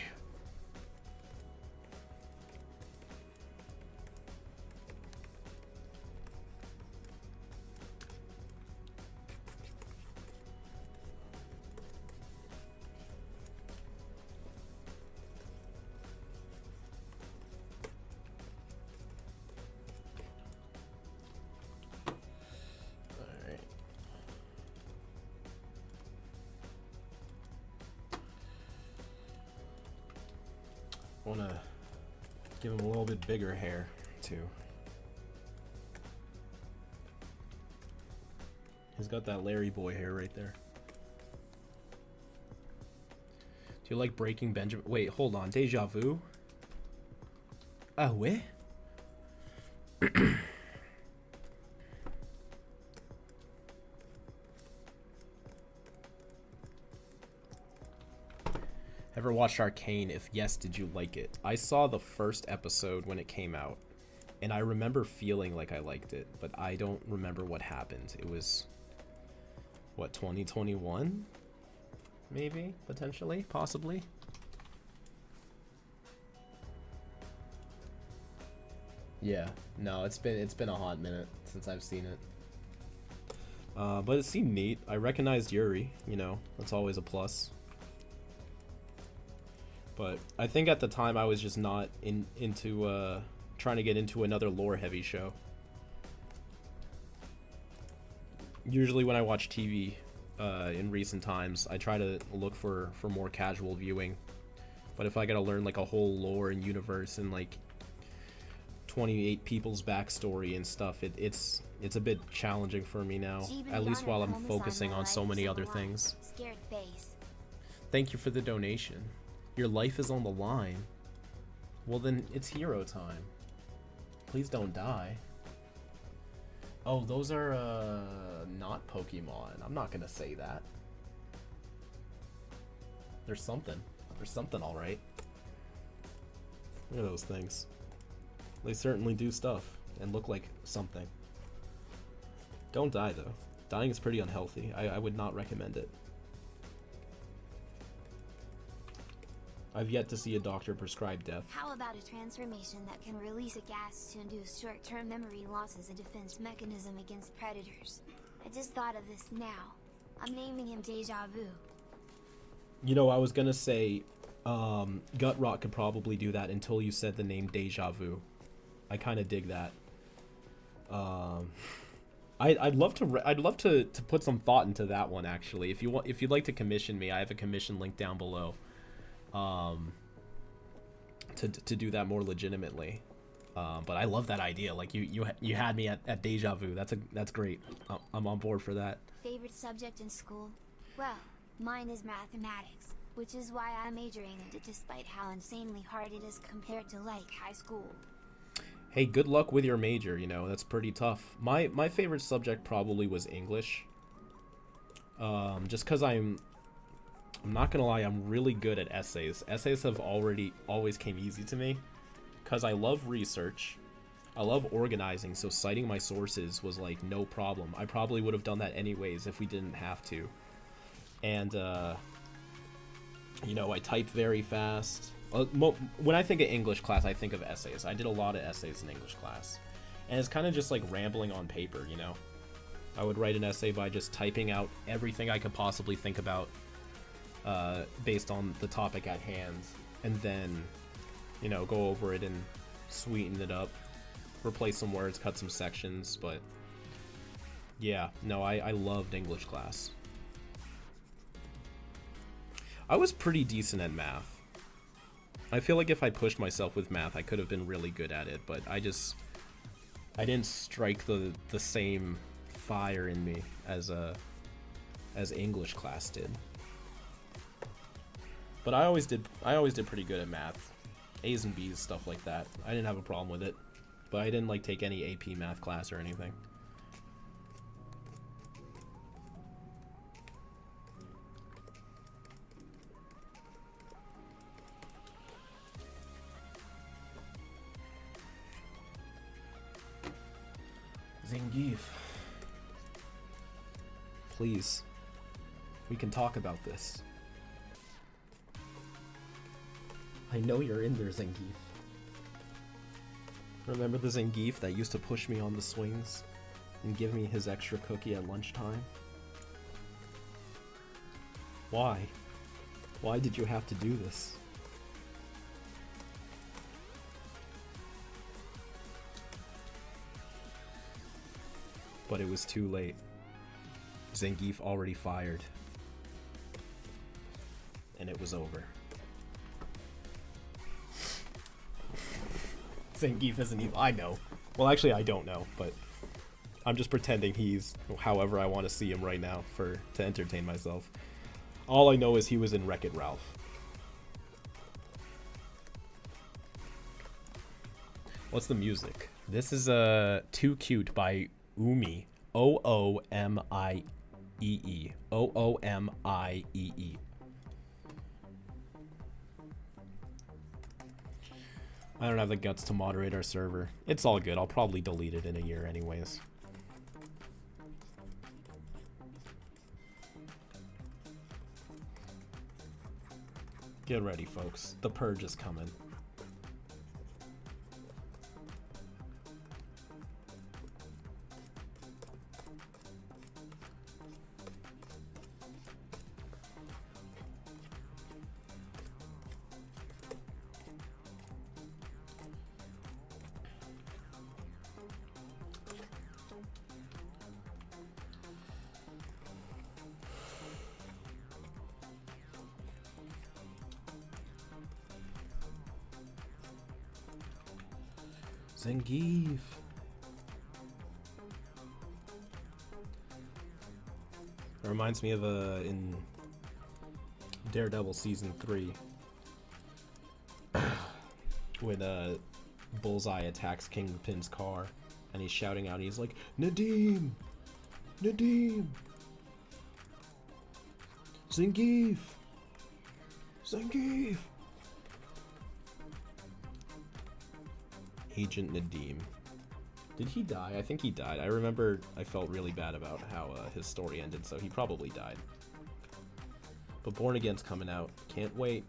I want to give him a little bit bigger hair, too. He's got that Larry boy hair right there. Do you like Breaking Benjamin? Wait, hold on. Deja Vu? Ah, ouais? Ever watched Arcane? If yes, did you like it? I saw the first episode when it came out, and I remember feeling like I liked it, but I don't remember what happened. It was, what, 2021? Maybe? Potentially? Possibly? Yeah. No, it's been a hot minute since I've seen it. But it seemed neat. I recognized Yuri, you know, that's always a plus. But I think at the time I was just not into trying to get into another lore-heavy show. Usually when I watch TV in recent times, I try to look for more casual viewing. But if I gotta learn like a whole lore and universe and like 28 people's backstory and stuff, it's a bit challenging for me now. At least while I'm focusing on so many other things. Scared face. Thank you for the donation. Your life is on the line. Well then, it's hero time. Please don't die. Oh, those are, not Pokemon. I'm not gonna say that. There's something. There's something alright. Look at those things. They certainly do stuff and look like something. Don't die, though. Dying is pretty unhealthy. I would not recommend it. I've yet to see a doctor prescribe death. How about a transformation that can release a gas to induce short-term memory loss as a defense mechanism against predators? I just thought of this now. I'm naming him Deja Vu. You know, I was gonna say, Gutrot could probably do that until you said the name Deja Vu. I kind of dig that. I'd love to put some thought into that one actually. If you'd like to commission me, I have a commission link down below. To do that more legitimately. But I love that idea. Like you had me at Deja Vu. That's great. I'm on board for that. Favorite subject in school? Well, mine is mathematics, which is why I'm majoring in it despite how insanely hard it is compared to like high school. Hey, good luck with your major, you know, that's pretty tough. My favorite subject probably was English. Just because I'm not gonna lie, I'm really good at essays. Essays have always came easy to me, because I love research. I love organizing, so citing my sources was like no problem. I probably would have done that anyways if we didn't have to. And, you know, I type very fast. When I think of English class, I think of essays. I did a lot of essays in English class. And it's kind of just like rambling on paper, you know? I would write an essay by just typing out everything I could possibly think about based on the topic at hand. And then, you know, go over it and sweeten it up. Replace some words, cut some sections, but... yeah, no, I loved English class. I was pretty decent at math. I feel like if I pushed myself with math, I could have been really good at it, but I didn't strike the same fire in me as English class did. But I always did pretty good at math. A's and B's, stuff like that. I didn't have a problem with it, but I didn't like take any AP math class or anything. Zangief. Please. We can talk about this. I know you're in there, Zangief. Remember the Zangief that used to push me on the swings and give me his extra cookie at lunchtime? Why? Why did you have to do this? But it was too late. Zangief already fired. And it was over. Zangief isn't evil. I know. Well, actually, I don't know, but I'm just pretending he's however I want to see him right now to entertain myself. All I know is he was in Wreck-It Ralph. What's the music? This is Too Cute by Oomiee. O-O-M-I-E-E. O-O-M-I-E-E. I don't have the guts to moderate our server. It's all good. I'll probably delete it in a year anyways. Get ready, folks. The purge is coming. Zangief. It reminds me of in Daredevil season 3 when Bullseye attacks Kingpin's car and he's shouting out, he's like, Nadim! Nadim! Zangief! Zangief! Agent Nadim. Did he die? I think he died. I remember I felt really bad about how his story ended, so he probably died. But Born Again's coming out. Can't wait.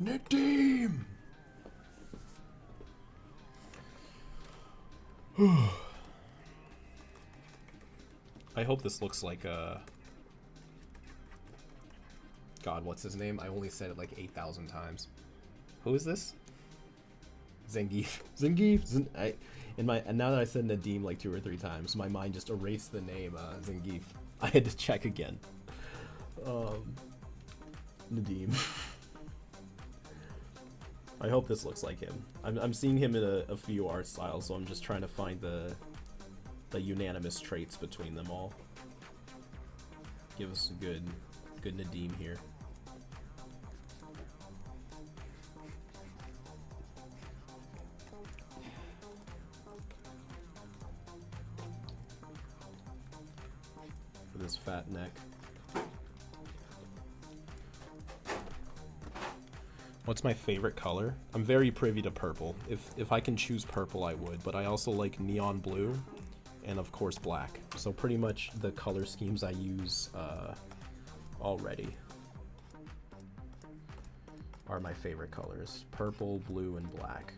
Nadim! I hope this looks like God, what's his name? I only said it like 8,000 times. Who is this? Zangief. Zangief! And now that I said Nadim like 2 or 3 times, my mind just erased the name Zangief. I had to check again. Nadim. I hope this looks like him. I'm seeing him in a few art styles, so I'm just trying to find the unanimous traits between them all. Give us a good Nadim here. With his fat neck. What's my favorite color? I'm very privy to purple. If I can choose purple, I would, but I also like neon blue and of course black. So pretty much the color schemes I use already are my favorite colors. Purple, blue, and black.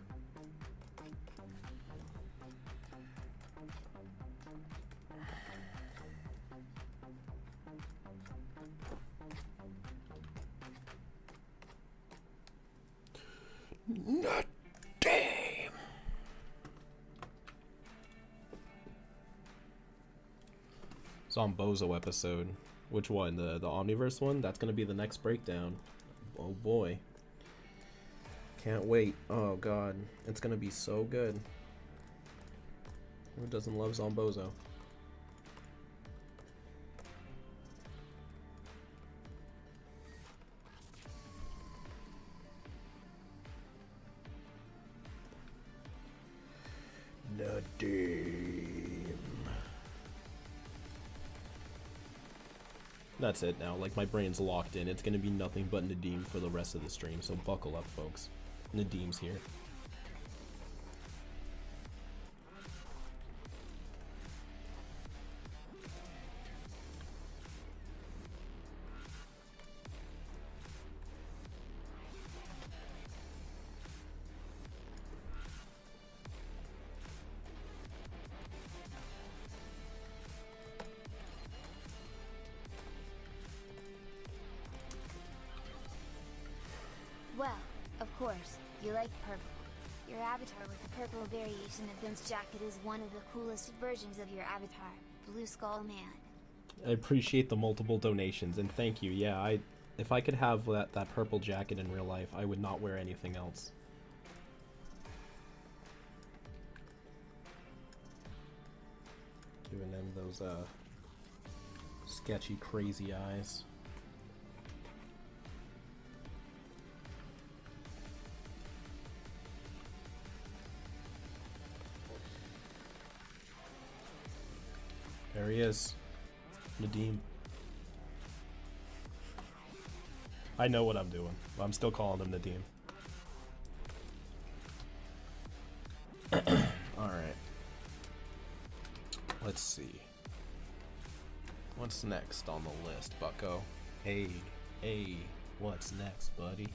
Not damn. Zombozo episode. Which one? The Omniverse one? That's gonna be the next breakdown. Oh boy. Can't wait. Oh god. It's gonna be so good. Who doesn't love Zombozo? Nadim. That's it now. Like, my brain's locked in. It's gonna be nothing but Nadim for the rest of the stream, so buckle up, folks. Nadim's here. Well, of course, you like purple. Your avatar with the purple variation of Vince's jacket is one of the coolest versions of your avatar, Blue Skull Man. I appreciate the multiple donations, and thank you. Yeah, if I could have that purple jacket in real life, I would not wear anything else. Giving them those sketchy, crazy eyes. There he is. Nadim. I know what I'm doing. I'm still calling him Nadim. Alright. Let's see. What's next on the list, bucko? Hey, what's next, buddy?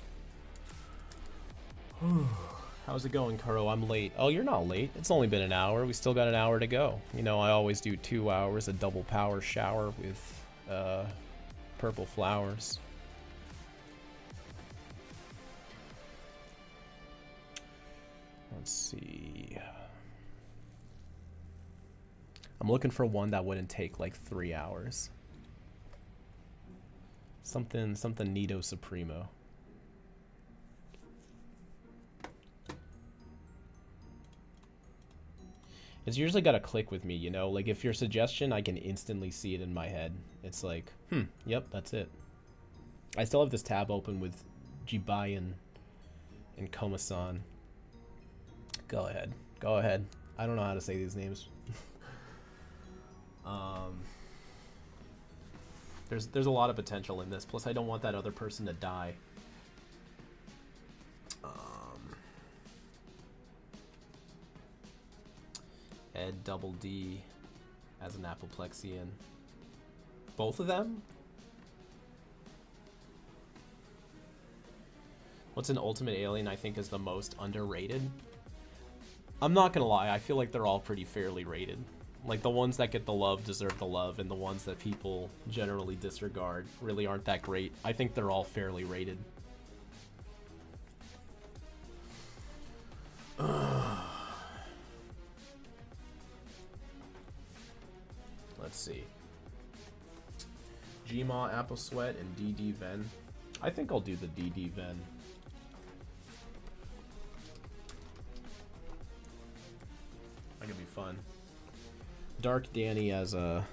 How's it going, Kuro? I'm late. Oh, you're not late. It's only been an hour. We still got an hour to go. You know, I always do 2 hours, a double power shower with purple flowers. Let's see. I'm looking for one that wouldn't take like 3 hours. Something Nito Supremo. It's usually got to click with me, you know? Like, if your suggestion, I can instantly see it in my head. It's like, yep, that's it. I still have this tab open with Jibai and Komasan. Go ahead. Go ahead. I don't know how to say these names. There's a lot of potential in this. Plus, I don't want that other person to die. Ed Double D as an Apoplexian. Both of them? What's an Ultimate Alien I think is the most underrated? I'm not gonna lie, I feel like they're all pretty fairly rated. Like, the ones that get the love deserve the love, and the ones that people generally disregard really aren't that great. I think they're all fairly rated. Let's see. Gmaw, Apple Sweat, and DD Ven. I think I'll do the DD Ven. That could be fun. Dark Danny as a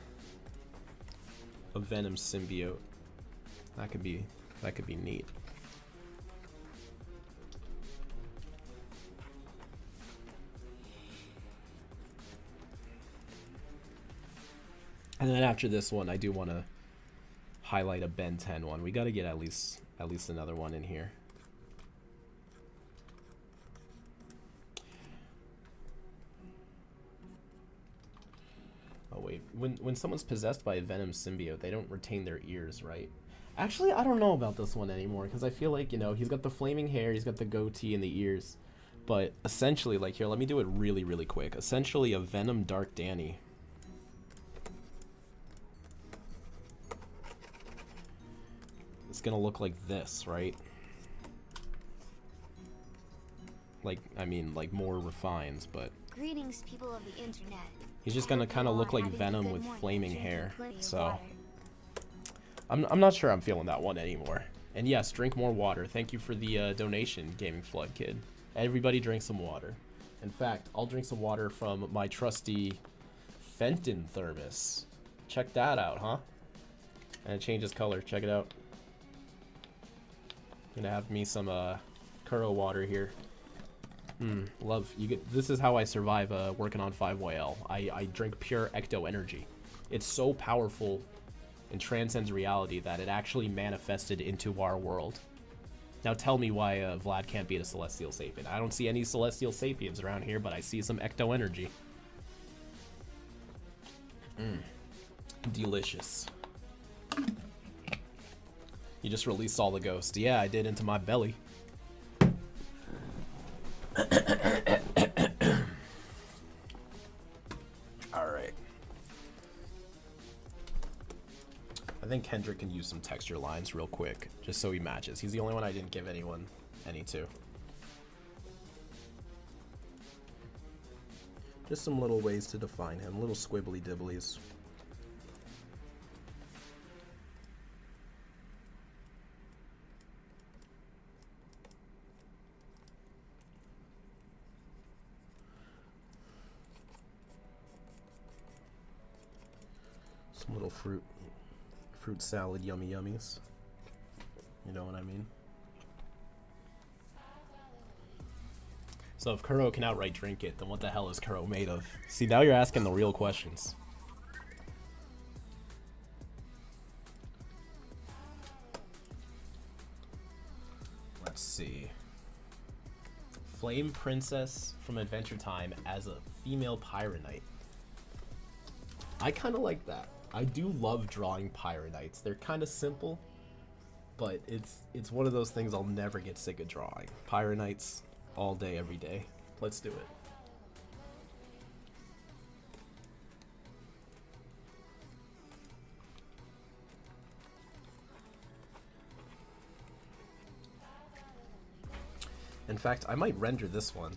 Venom symbiote. That could be neat. And then after this one, I do want to highlight a Ben 10 one. We got to get at least another one in here. Oh wait, when someone's possessed by a Venom symbiote, they don't retain their ears, right? Actually, I don't know about this one anymore, because I feel like, you know, he's got the flaming hair, he's got the goatee and the ears. But essentially, like, here, let me do it really, really quick. Essentially, a Venom Dark Danny. It's gonna look like this, right? Like, I mean, like, more refined, but... Greetings, people of the internet. He's just gonna kind of look like Venom with flaming hair, so... I'm not sure I'm feeling that one anymore. And yes, drink more water. Thank you for the donation, Gaming Flood Kid. Everybody drink some water. In fact, I'll drink some water from my trusty Fenton thermos. Check that out, huh? And it changes color. Check it out. Gonna have me some Kuro water here. Love. This is how I survive working on 5YL. I drink pure ecto energy. It's so powerful and transcends reality that it actually manifested into our world. Now tell me why Vlad can't beat a Celestial Sapien. I don't see any Celestial Sapiens around here, but I see some ecto energy. Delicious. You just released all the ghosts. Yeah, I did, into my belly. Alright. I think Kendrick can use some texture lines real quick, just so he matches. He's the only one I didn't give anyone any to. Just some little ways to define him, little squibbly dibblies. Some little fruit salad yummy yummies. You know what I mean? So if Kuro can outright drink it, then what the hell is Kuro made of? See, now you're asking the real questions. Let's see. Flame Princess from Adventure Time as a female Pyronite. I kind of like that. I do love drawing Pyronites. They're kind of simple, but it's one of those things I'll never get sick of drawing. Pyronites all day, every day. Let's do it. In fact, I might render this one.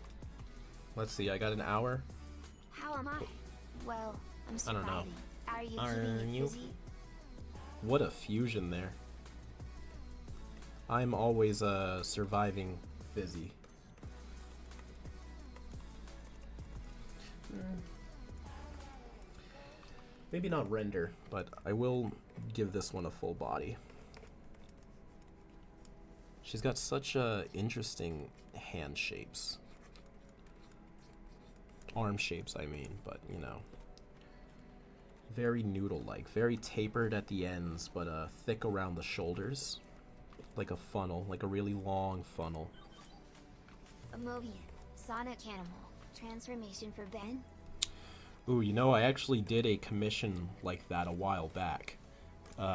Let's see, I got an hour. How am I? Well, I'm I surviving. don't know. Are you Are keeping you? it busy? What a fusion there. I'm always surviving fizzy. Maybe not render, but I will give this one a full body. She's got such interesting hand shapes. Arm shapes, I mean, but you know. Very noodle-like, very tapered at the ends, but thick around the shoulders. Like a funnel, like a really long funnel. Amovian, Sonic Animal, transformation for Ben? Ooh, you know, I actually did a commission like that a while back,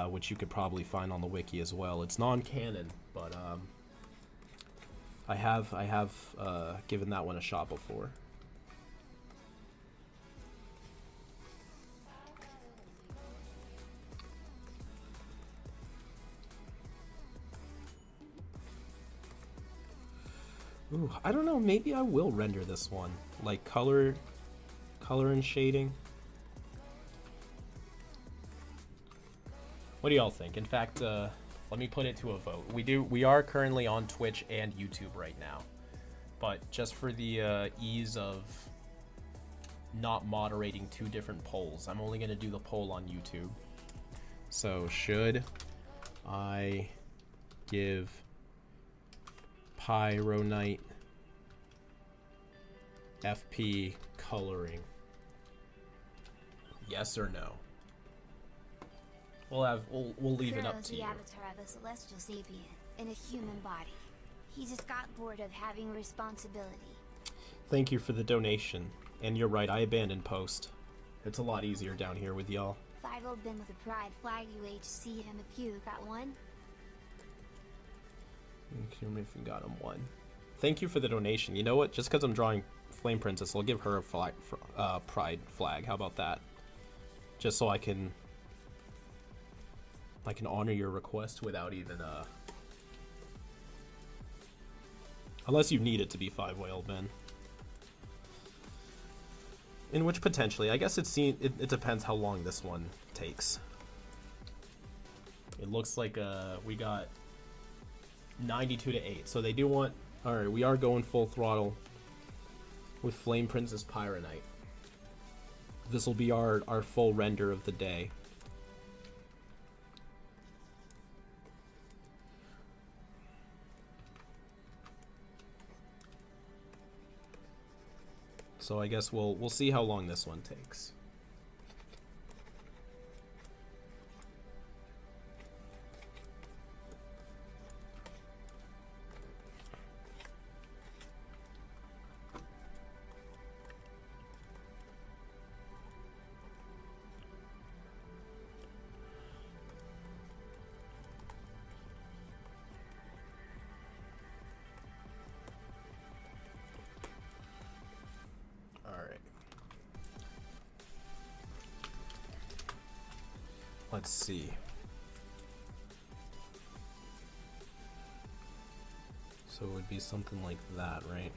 which you could probably find on the wiki as well. It's non-canon, but I have given that one a shot before. Ooh, I don't know, maybe I will render this one. Like color and shading. What do y'all think? In fact, let me put it to a vote. We are currently on Twitch and YouTube right now, but just for the ease of not moderating two different polls, I'm only gonna do the poll on YouTube. So should I give Pyro Knight FP coloring? Yes or no? We'll leave it up to you. The avatar of a celestial sapient in a human body. He just got bored of having responsibility. Thank you for the donation. And you're right, I abandoned post. It's a lot easier down here with y'all. 5-0 been with a pride flag. You wait to see him if you got one. If you got him one. Thank you for the donation. You know what? Just because I'm drawing Flame Princess, I'll give her a pride flag. How about that? Just so I can honor your request without even unless you need it to be 5 whale Ben. In which potentially, I guess it depends how long this one takes. It looks like we got 92 to 8. So they do want, alright, we are going full throttle with Flame Princess Pyronite. This will be our full render of the day. So I guess we'll see how long this one takes. Let's see. So it would be something like that, right?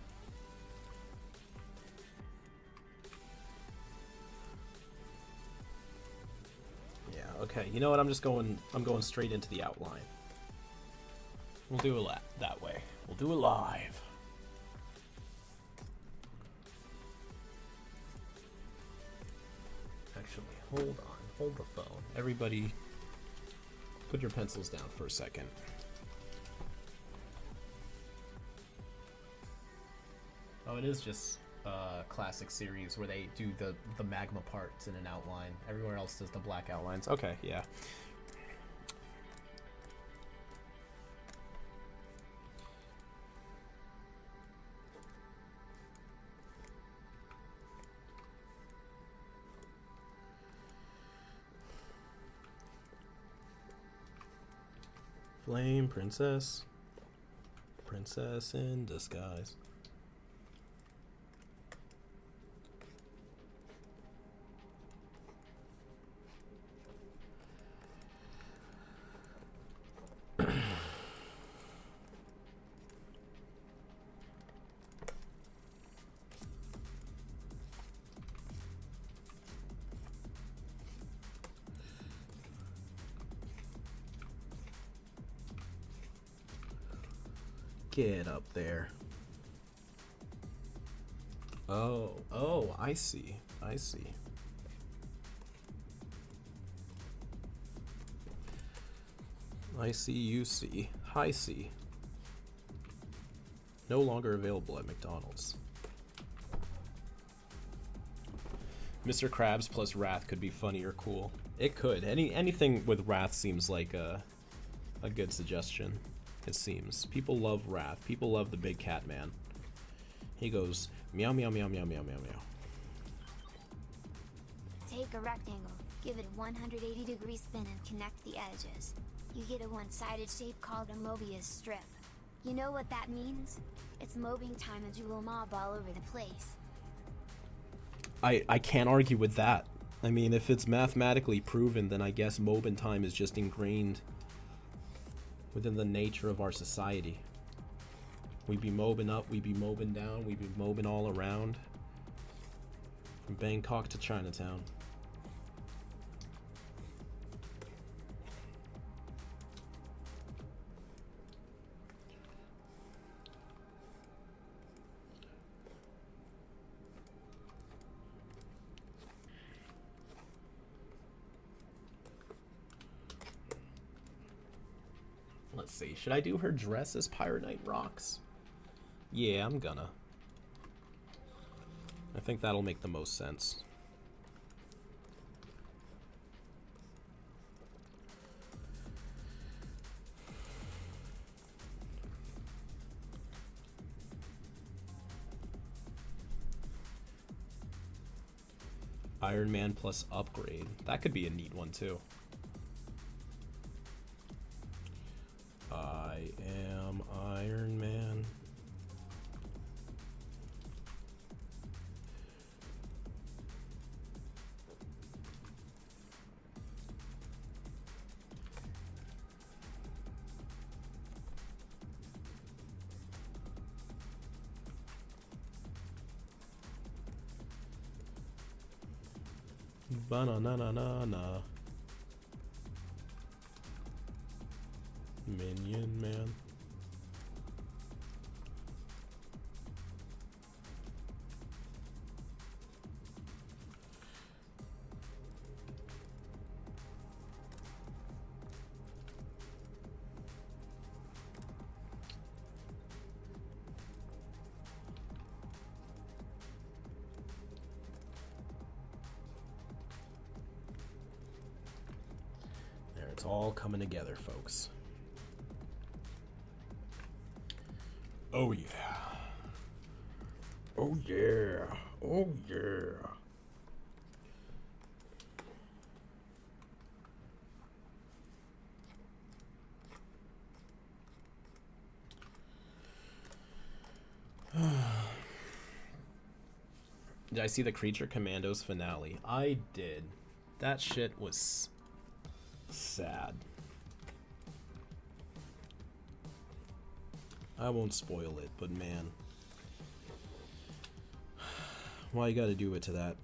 Yeah, okay. You know what? I'm going straight into the outline. We'll do it that way. We'll do it live. Actually, hold on. Hold the phone. Everybody, put your pencils down for a second. Oh, it is just a classic series where they do the magma parts in an outline. Everywhere else does the black outlines. Okay, yeah. Flame Princess. Princess in disguise. Get up there. Oh, I see. I see. I see, you see. Hi, see. No longer available at McDonald's. Mr. Krabs plus Wrath could be funny or cool. It could. Anything with Wrath seems like a good suggestion. It seems. People love Wrath. People love the big cat man. He goes meow meow meow meow meow meow meow. Take a rectangle, give it a 180-degree spin and connect the edges. You get a one-sided shape called a Mobius strip. You know what that means? It's mobbing time and you will mob all over the place. I can't argue with that. I mean, if it's mathematically proven, then I guess mobbing time is just ingrained within the nature of our society. We be mobbing up, we be mobbing down, we be mobbing all around. From Bangkok to Chinatown. Let's see. Should I do her dress as Pirate Knight rocks? Yeah, I'm gonna. I think that'll make the most sense. Iron Man plus upgrade. That could be a neat one too. I am Iron Man. Ba-na-na-na-na-na. Minion Man. There, it's all coming together, folks. Oh yeah. Oh yeah. Oh yeah. Did I see the Creature Commandos finale? I did. That shit was sad. I won't spoil it, but man. Why you gotta do it to that?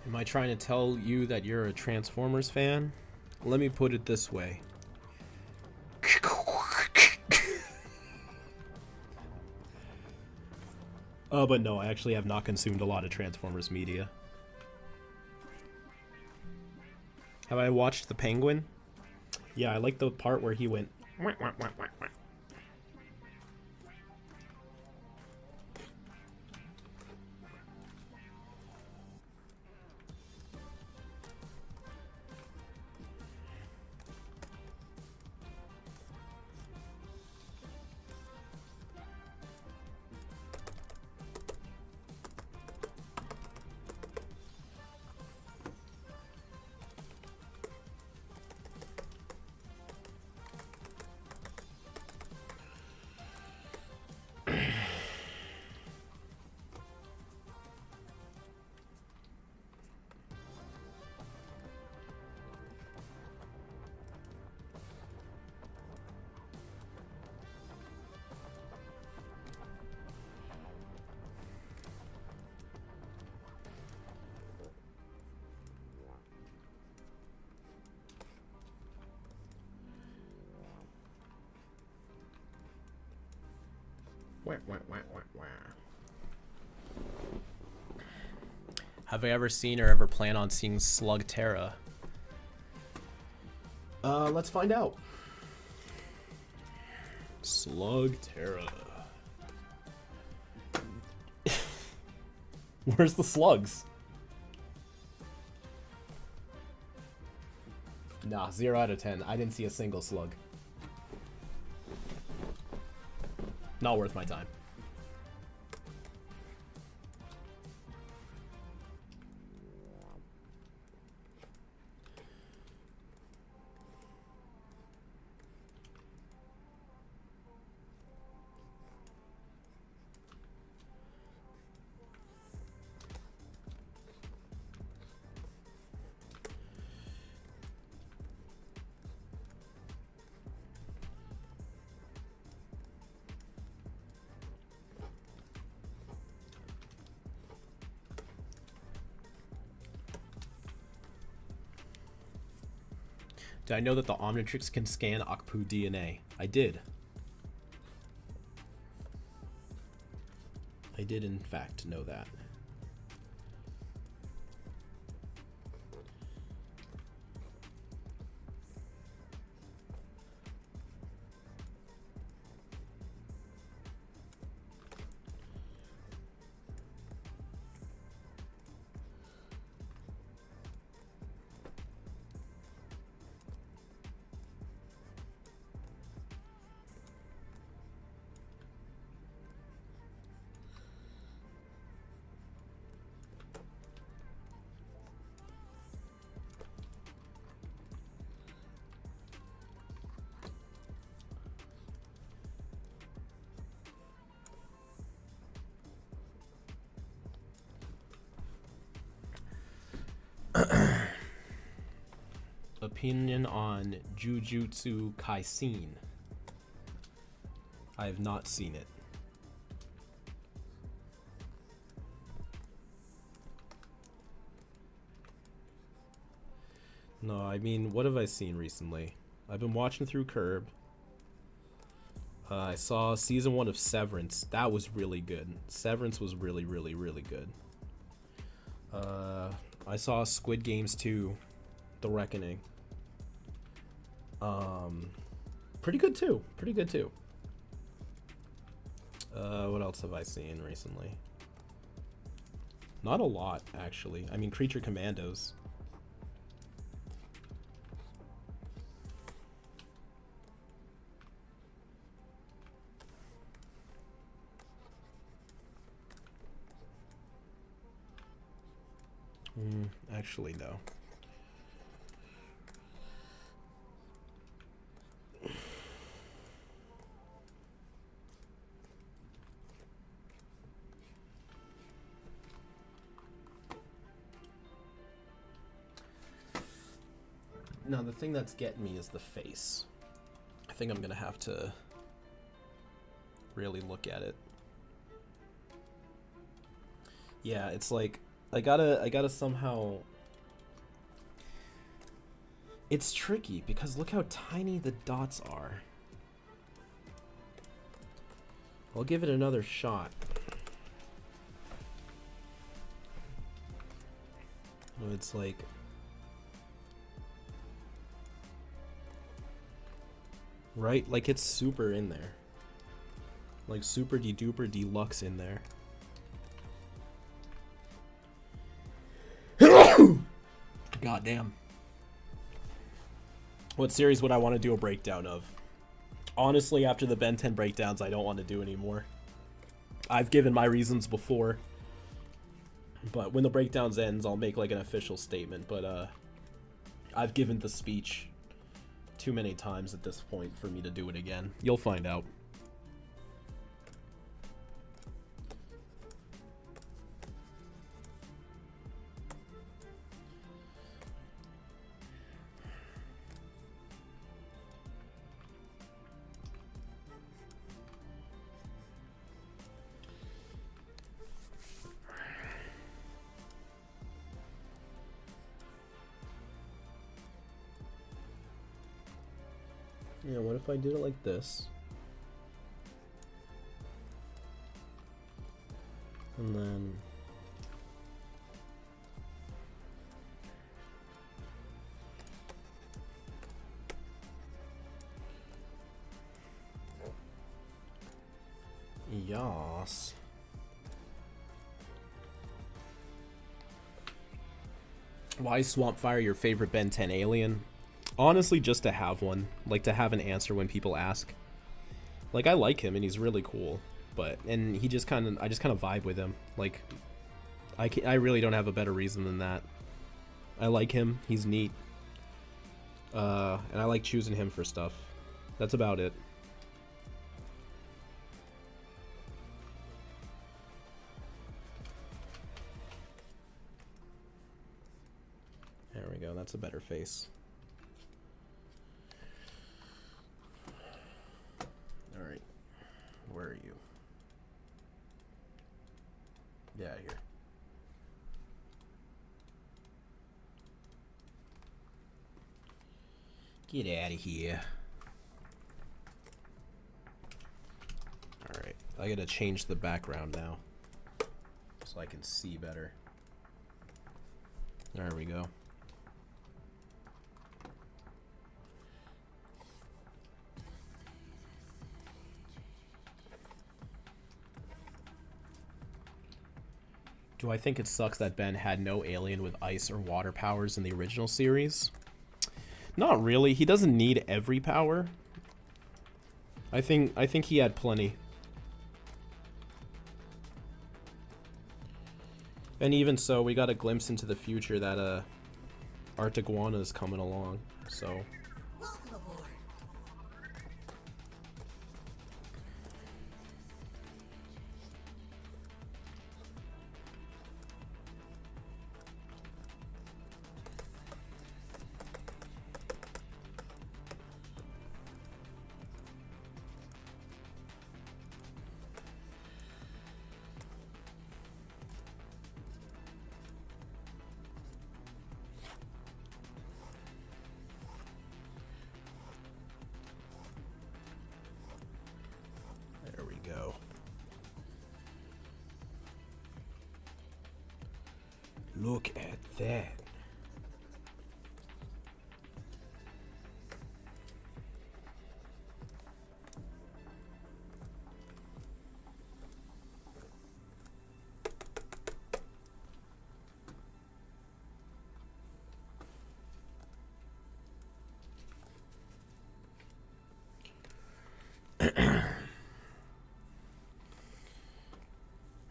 Am I trying to tell you that you're a Transformers fan? Let me put it this way. But no, I actually have not consumed a lot of Transformers media. Have I watched The Penguin? Yeah, I like the part where he went... Wah, wah, wah, wah, wah. Have I ever seen or ever plan on seeing Slug Terra? Let's find out. Slug Terra. Where's the slugs? Nah, 0 out of 10. I didn't see a single slug. Not worth my time. Did I know that the Omnitrix can scan Akpu DNA? I did. I did, in fact, know that. Opinion on Jujutsu Kaisen. I have not seen it. No, I mean, what have I seen recently? I've been watching through Curb. I saw season 1 of Severance. That was really good. Severance was really, really, really good. I saw Squid Games 2, The Reckoning. Pretty good too. Pretty good too. What else have I seen recently? Not a lot, actually. I mean, Creature Commandos. Actually, no. No, the thing that's getting me is the face. I think I'm gonna have to really look at it. Yeah, it's like I gotta somehow. It's tricky because look how tiny the dots are. I'll give it another shot. It's like. Right? Like it's super in there. Like super de-duper deluxe in there. God damn. What series would I want to do a breakdown of? Honestly, after the Ben 10 breakdowns, I don't want to do anymore. I've given my reasons before. But when the breakdowns ends, I'll make like an official statement. But I've given the speech too many times at this point for me to do it again. You'll find out. Yeah, what if I did it like this? And then... Yas. Why is Swampfire your favorite Ben 10 alien? Honestly, just to have one. Like, to have an answer when people ask. Like, I like him, and he's really cool. But, and he just kind of, I just kind of vibe with him. Like, I really don't have a better reason than that. I like him. He's neat. And I like choosing him for stuff. That's about it. There we go. That's a better face. Alright. Where are you? Yeah, here. Get out of here. Alright, I gotta change the background now so I can see better. There we go. Do I think it sucks that Ben had no alien with ice or water powers in the original series? Not really. He doesn't need every power. I think he had plenty. And even so, we got a glimpse into the future that Artiguana is coming along. So look at that.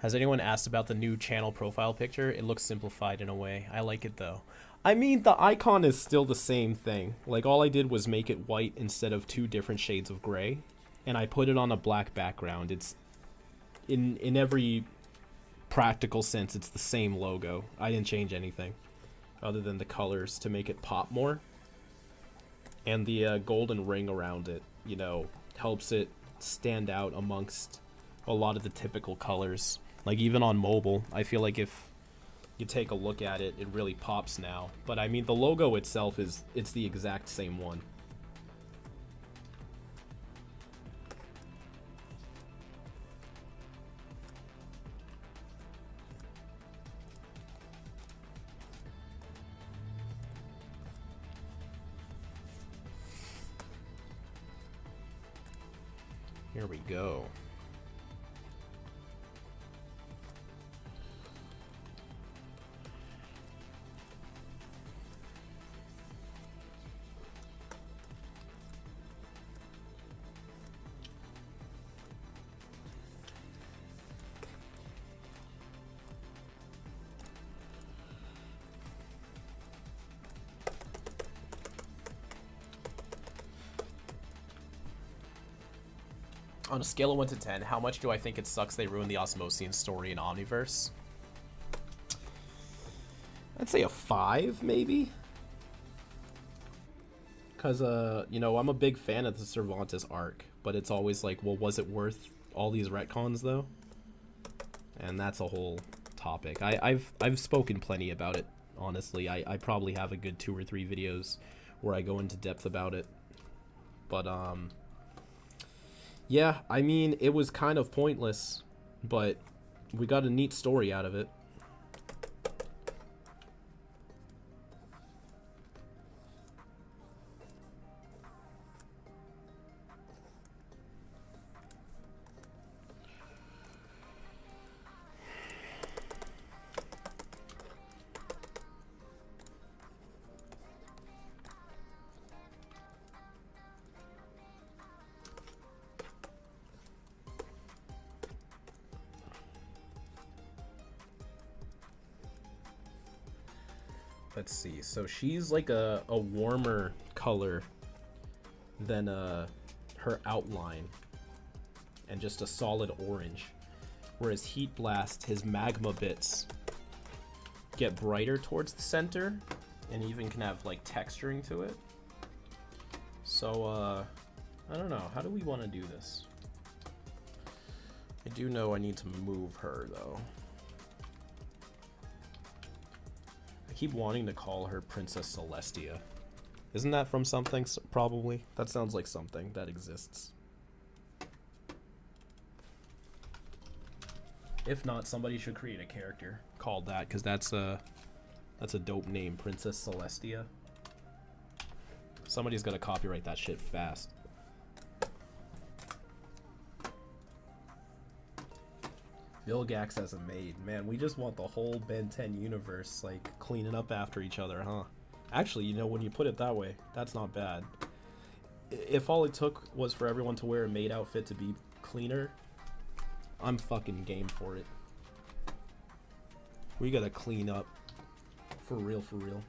Has anyone asked about the new channel profile picture? It looks simplified in a way. I like it though. I mean, the icon is still the same thing. Like, all I did was make it white instead of 2 different shades of gray. And I put it on a black background. It's, in every practical sense, it's the same logo. I didn't change anything other than the colors to make it pop more. And the golden ring around it, you know, helps it stand out amongst a lot of the typical colors. Like, even on mobile, I feel like if you take a look at it, it really pops now. But I mean, the logo itself it's the exact same one. Here we go. On a scale of 1 to 10, how much do I think it sucks they ruined the Osmosian story in Omniverse? I'd say a 5, maybe? Because, you know, I'm a big fan of the Cervantes arc, but it's always like, well, was it worth all these retcons, though? And that's a whole topic. I've spoken plenty about it, honestly. I probably have a good 2 or 3 videos where I go into depth about it. But, yeah, I mean, it was kind of pointless, but we got a neat story out of it. Let's see. So she's like a warmer color than her outline, and just a solid orange. Whereas Heat Blast, his magma bits get brighter towards the center, and even can have like texturing to it. So I don't know. How do we want to do this? I do know I need to move her though. I keep wanting to call her Princess Celestia. Isn't that from something? Probably. That sounds like something that exists. If not, somebody should create a character called that, because that's a dope name, Princess Celestia. Somebody's gonna copyright that shit fast. Vilgax as a maid. Man, we just want the whole Ben 10 universe, like, cleaning up after each other, huh? Actually, you know, when you put it that way, that's not bad. If all it took was for everyone to wear a maid outfit to be cleaner, I'm fucking game for it. We gotta clean up. For real, for real.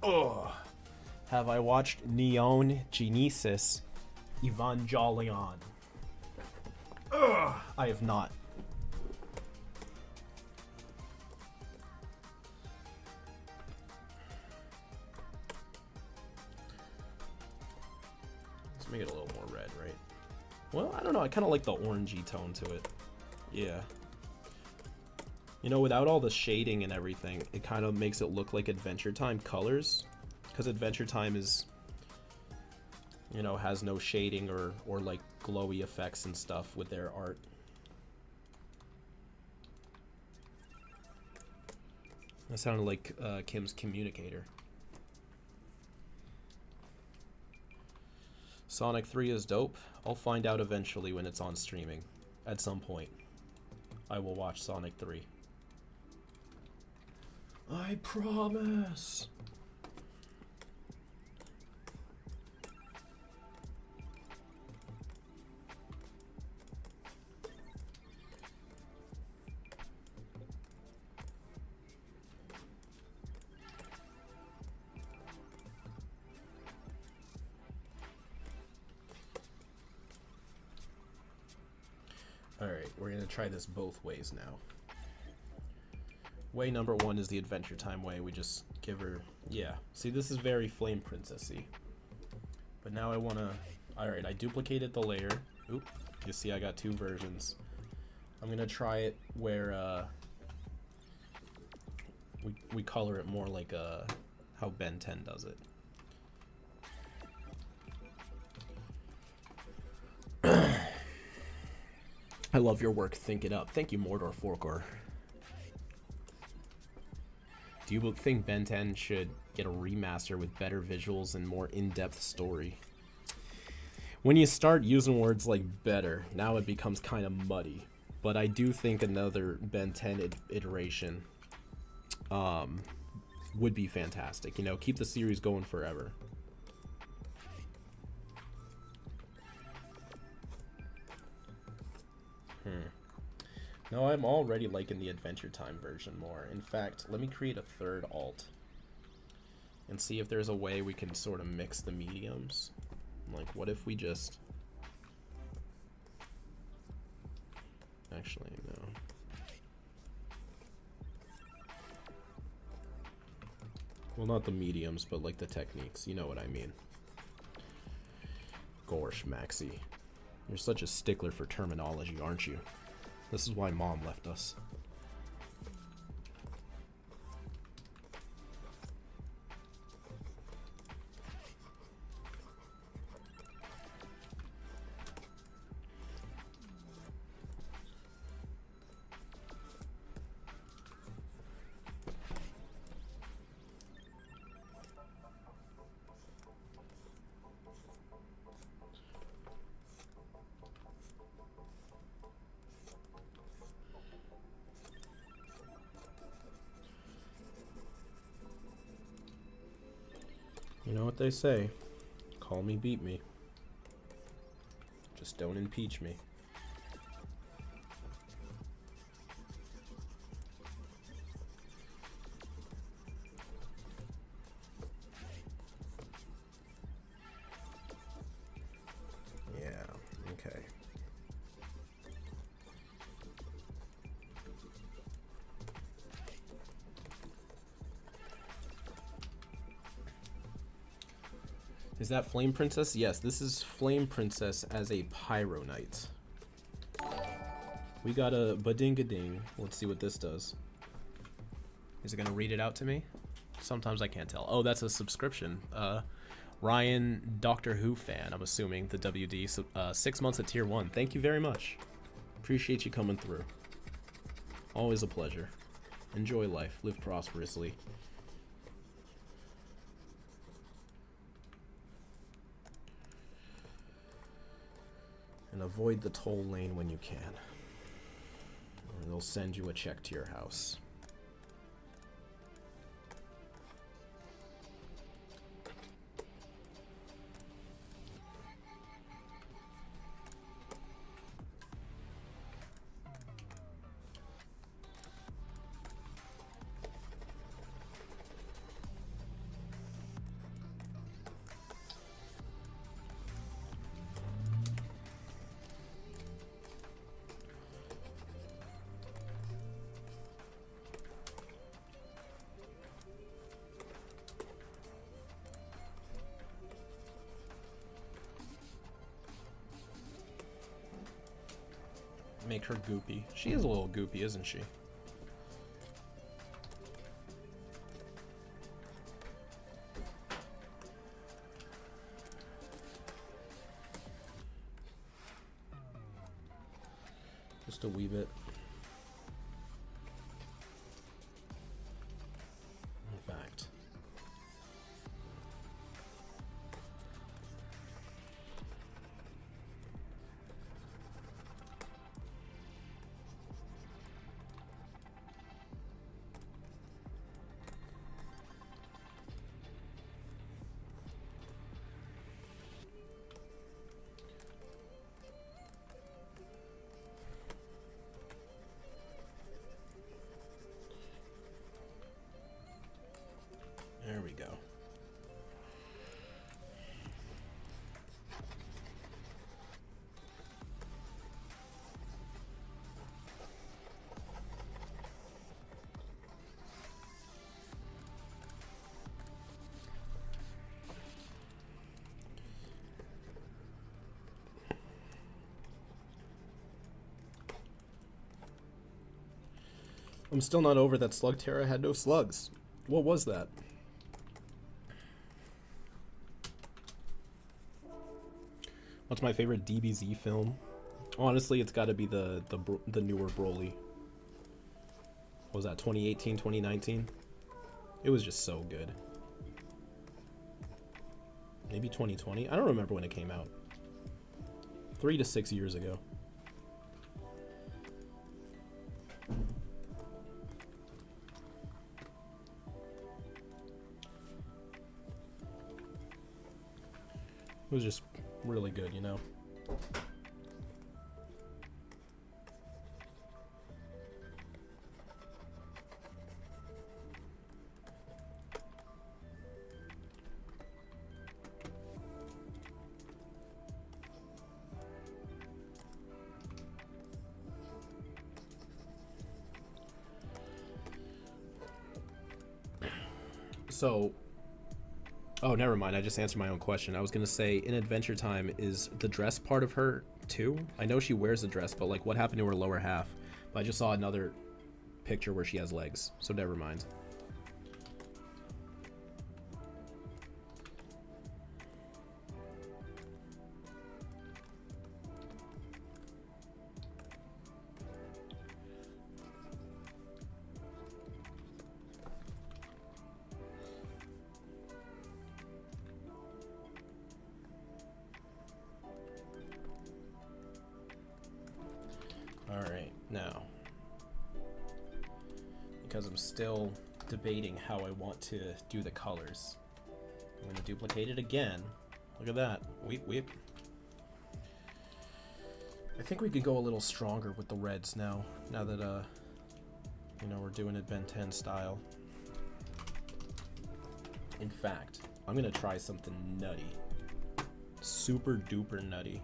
Oh. Have I watched Neon Genesis Evangelion? Ugh, I have not. Let's make it a little more red, right? Well, I don't know. I kind of like the orangey tone to it. Yeah. You know, without all the shading and everything, it kind of makes it look like Adventure Time colors. Because Adventure Time is, you know, has no shading or like glowy effects and stuff with their art. That sounded like Kim's communicator. Sonic 3 is dope. I'll find out eventually when it's on streaming. At some point, I will watch Sonic 3. I promise. Alright, we're gonna try this both ways now. Way number one is the Adventure Time way. We just give her... Yeah. See, this is very Flame Princess-y. But now I wanna... Alright, I duplicated the layer. Oop. You see I got two versions. I'm gonna try it where, we color it more like, how Ben 10 does it. I love your work. Think it up. Thank you, Mordor Forkor. Do you think Ben 10 should get a remaster with better visuals and more in-depth story? When you start using words like better, now it becomes kind of muddy. But I do think another Ben 10 iteration would be fantastic. You know, keep the series going forever. No, I'm already liking the Adventure Time version more. In fact, let me create a third alt and see if there's a way we can sort of mix the mediums. Like, what if we just... Actually, no. Well, not the mediums, but like the techniques. You know what I mean. Gosh, Maxi. You're such a stickler for terminology, aren't you? This is why Mom left us. You know what they say, call me, beat me. Just don't impeach me. Yeah, okay. Is that Flame Princess? Yes, this is Flame Princess as a Pyro Knight. We got a Badingading. Let's see what this does. Is it gonna read it out to me? Sometimes I can't tell. Oh, that's a subscription. Ryan, Doctor Who fan, I'm assuming, the WD, 6 months at tier 1. Thank you very much. Appreciate you coming through. Always a pleasure. Enjoy life, live prosperously. And avoid the toll lane when you can. Or they'll send you a check to your house. Make her goopy. She is a little goopy, isn't she? Just a wee bit. In fact. There we go. I'm still not over that Slugterra had no slugs. What was that? What's my favorite DBZ film? Honestly, it's got to be the newer Broly. What was that, 2018, 2019? It was just so good. Maybe 2020? I don't remember when it came out. 3 to 6 years ago. It was just really good, you know? So, oh, never mind. I just answered my own question. I was going to say, in Adventure Time, is the dress part of her, too? I know she wears a dress, but, like, what happened to her lower half? But I just saw another picture where she has legs, so never mind. Alright, now, because I'm still debating how I want to do the colors, I'm going to duplicate it again. Look at that. Weep, weep. I think we could go a little stronger with the reds now that, you know, we're doing it Ben 10 style. In fact, I'm going to try something nutty. Super duper nutty.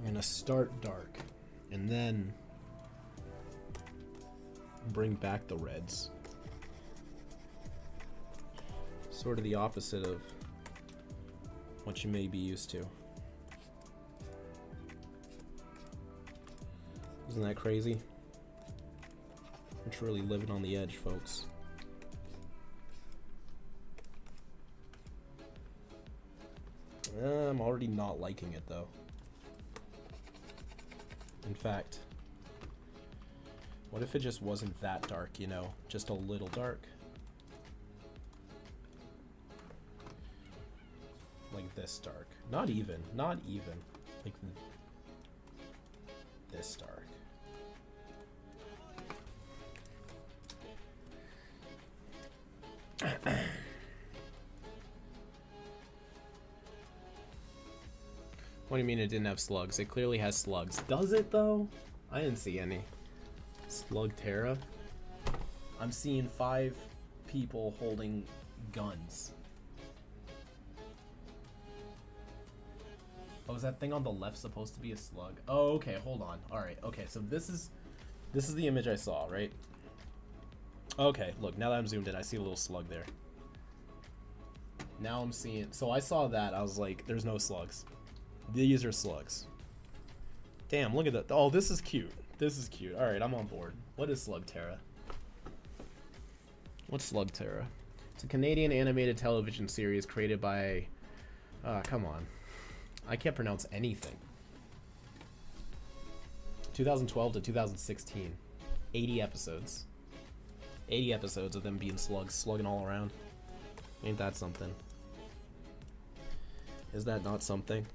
I'm gonna start dark and then bring back the reds. Sort of the opposite of what you may be used to. Isn't that crazy? I'm truly living on the edge, folks. I'm already not liking it, though. In fact, what if it just wasn't that dark, you know? Just a little dark? Like this dark. Not even. Not even. Like this dark. What do you mean it didn't have slugs? It clearly has slugs. Does it, though? I didn't see any. Slugterra? I'm seeing 5 people holding guns. Oh, is that thing on the left supposed to be a slug? Oh, okay, hold on. Alright, okay, so this is the image I saw, right? Okay, look, now that I'm zoomed in, I see a little slug there. Now I'm seeing... So I saw that, I was like, there's no slugs. These are slugs. Damn, look at that. Oh, this is cute. This is cute. Alright, I'm on board. What is Slugterra? What's Slugterra? It's a Canadian animated television series created by... come on. I can't pronounce anything. 2012 to 2016. 80 episodes. 80 episodes of them being slugs, slugging all around. Ain't that something? Is that not something?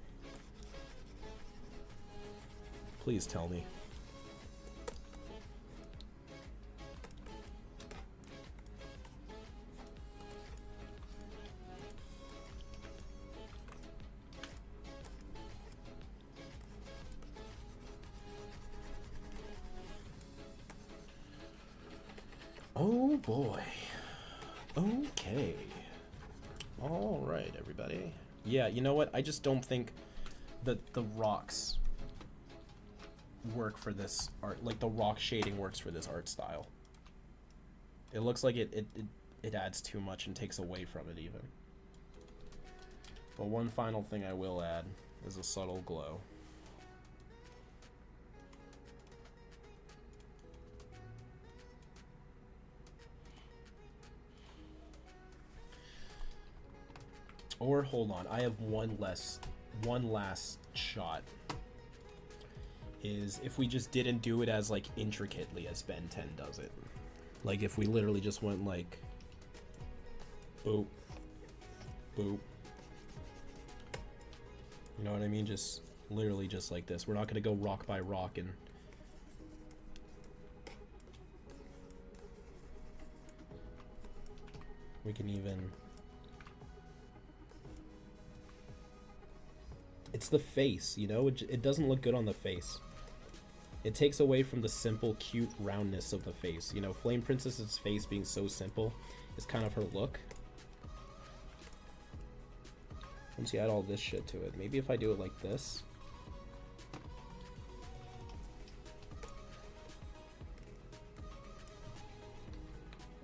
Please tell me. Oh boy. Okay. All right, everybody. Yeah, you know what? I just don't think that the rocks work for this art. Like, the rock shading works for this art style. It looks like it adds too much and takes away from it even. But one final thing I will add is a subtle glow. Or hold on, I have one last shot. Is if we just didn't do it as like intricately as Ben 10 does it. Like if we literally just went like boop, boop. You know what I mean? Just literally just like this. We're not gonna go rock by rock and we can even... It's the face, you know? It doesn't look good on the face. It takes away from the simple, cute roundness of the face. You know, Flame Princess's face being so simple is kind of her look. Once you add all this shit to it, maybe if I do it like this.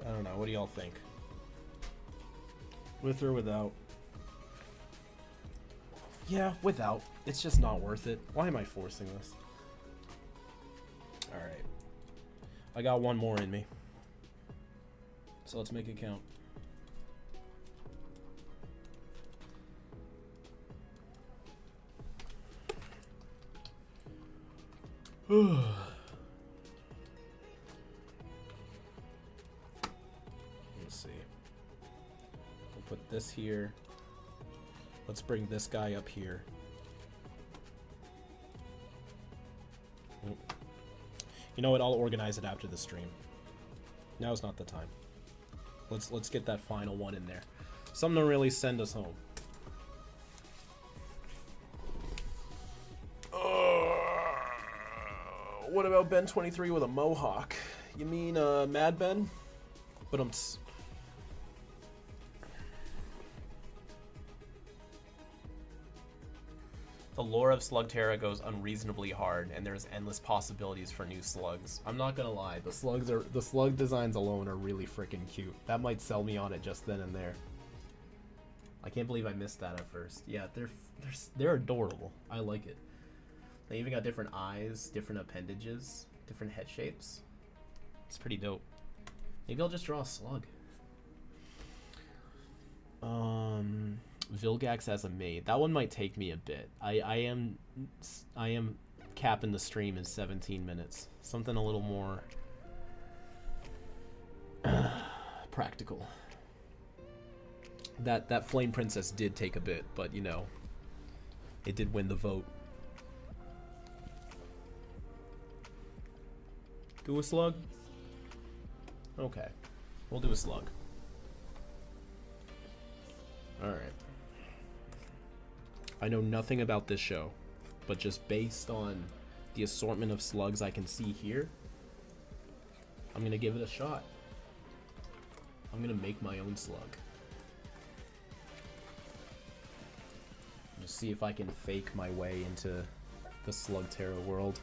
I don't know, what do y'all think? With or without? Yeah, without. It's just not worth it. Why am I forcing this? Alright. I got one more in me. So let's make it count. Let's see. We'll put this here. Let's bring this guy up here. You know what? I'll organize it after the stream. Now's not the time. Let's get that final one in there. Something to really send us home. What about Ben 23 with a mohawk? You mean Mad Ben? But the lore of Slugterra goes unreasonably hard, and there's endless possibilities for new slugs. I'm not gonna lie, the slug designs alone are really freaking cute. That might sell me on it just then and there. I can't believe I missed that at first. Yeah, they're adorable. I like it. They even got different eyes, different appendages, different head shapes. It's pretty dope. Maybe I'll just draw a slug. Vilgax as a maid. That one might take me a bit. I am capping the stream in 17 minutes. Something a little more practical. That Flame Princess did take a bit, but you know, it did win the vote. Do a slug? Okay. We'll do a slug. Alright. I know nothing about this show, but just based on the assortment of slugs I can see here, I'm gonna give it a shot. I'm gonna make my own slug. Just see if I can fake my way into the Slugterra world.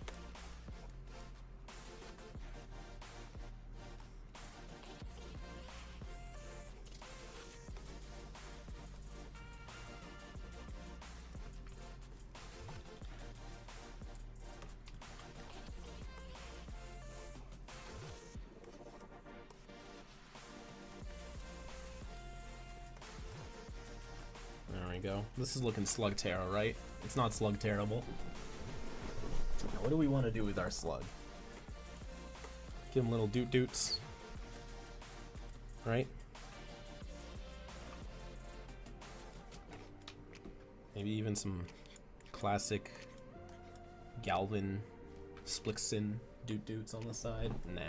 Go. This is looking Slugterra, right? It's not Slugterrable. Now, what do we want to do with our slug? Give him little doot-doots. Right? Maybe even some classic Galvin Splixin doot-doots on the side. Nah.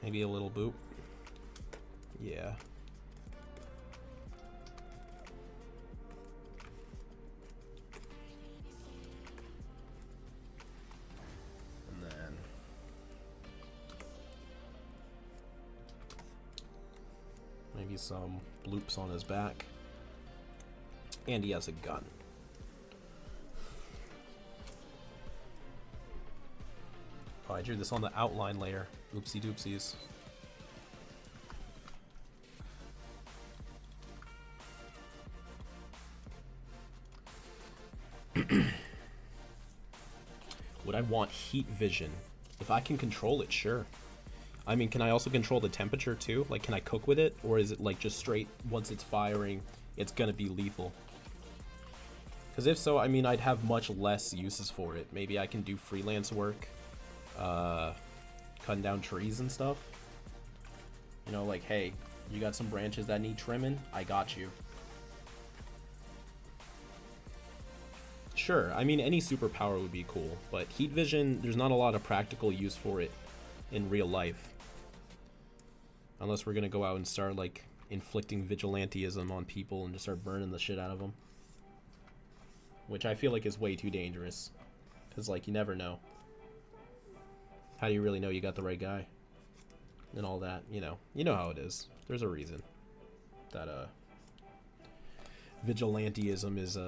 Maybe a little boop. Yeah. Maybe some bloops on his back. And he has a gun. Oh, I drew this on the outline layer. Oopsie doopsies. Would I want heat vision? If I can control it, sure. I mean, can I also control the temperature too? Like, can I cook with it? Or is it like just straight, once it's firing, it's gonna be lethal? Because if so, I mean, I'd have much less uses for it. Maybe I can do freelance work, cutting down trees and stuff. You know, like, hey, you got some branches that need trimming? I got you. Sure, I mean, any superpower would be cool, but heat vision, there's not a lot of practical use for it in real life. Unless we're gonna go out and start, like, inflicting vigilanteism on people and just start burning the shit out of them. Which I feel like is way too dangerous. Because, like, you never know. How do you really know you got the right guy? And all that, you know. You know how it is. There's a reason that, vigilanteism is,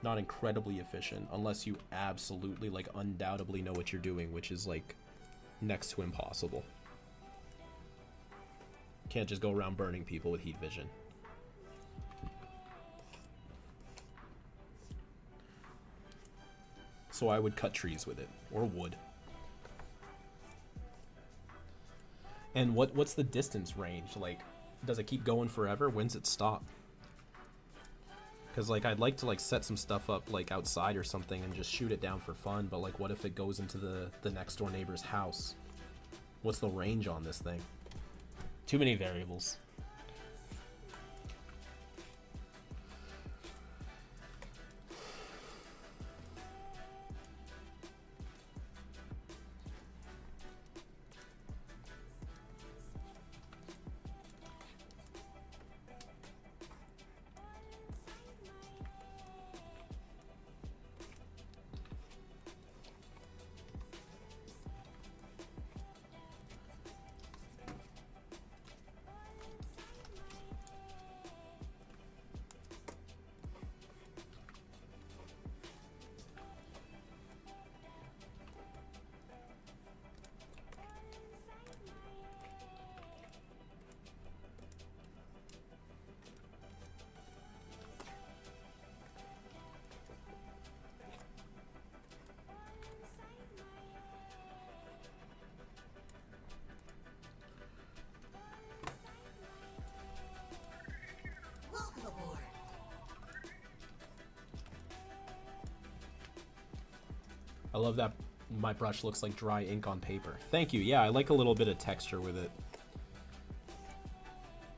not incredibly efficient. Unless you absolutely, like, undoubtedly know what you're doing, which is, like, next to impossible. Can't just go around burning people with heat vision. So I would cut trees with it, or wood. And what's the distance range? Like, does it keep going forever? When's it stop? Because, like, I'd like to, like, set some stuff up, like, outside or something and just shoot it down for fun, but, like, what if it goes into the next door neighbor's house? What's the range on this thing? Too many variables. love that my brush looks like dry ink on paper. Thank you. Yeah, I like a little bit of texture with it.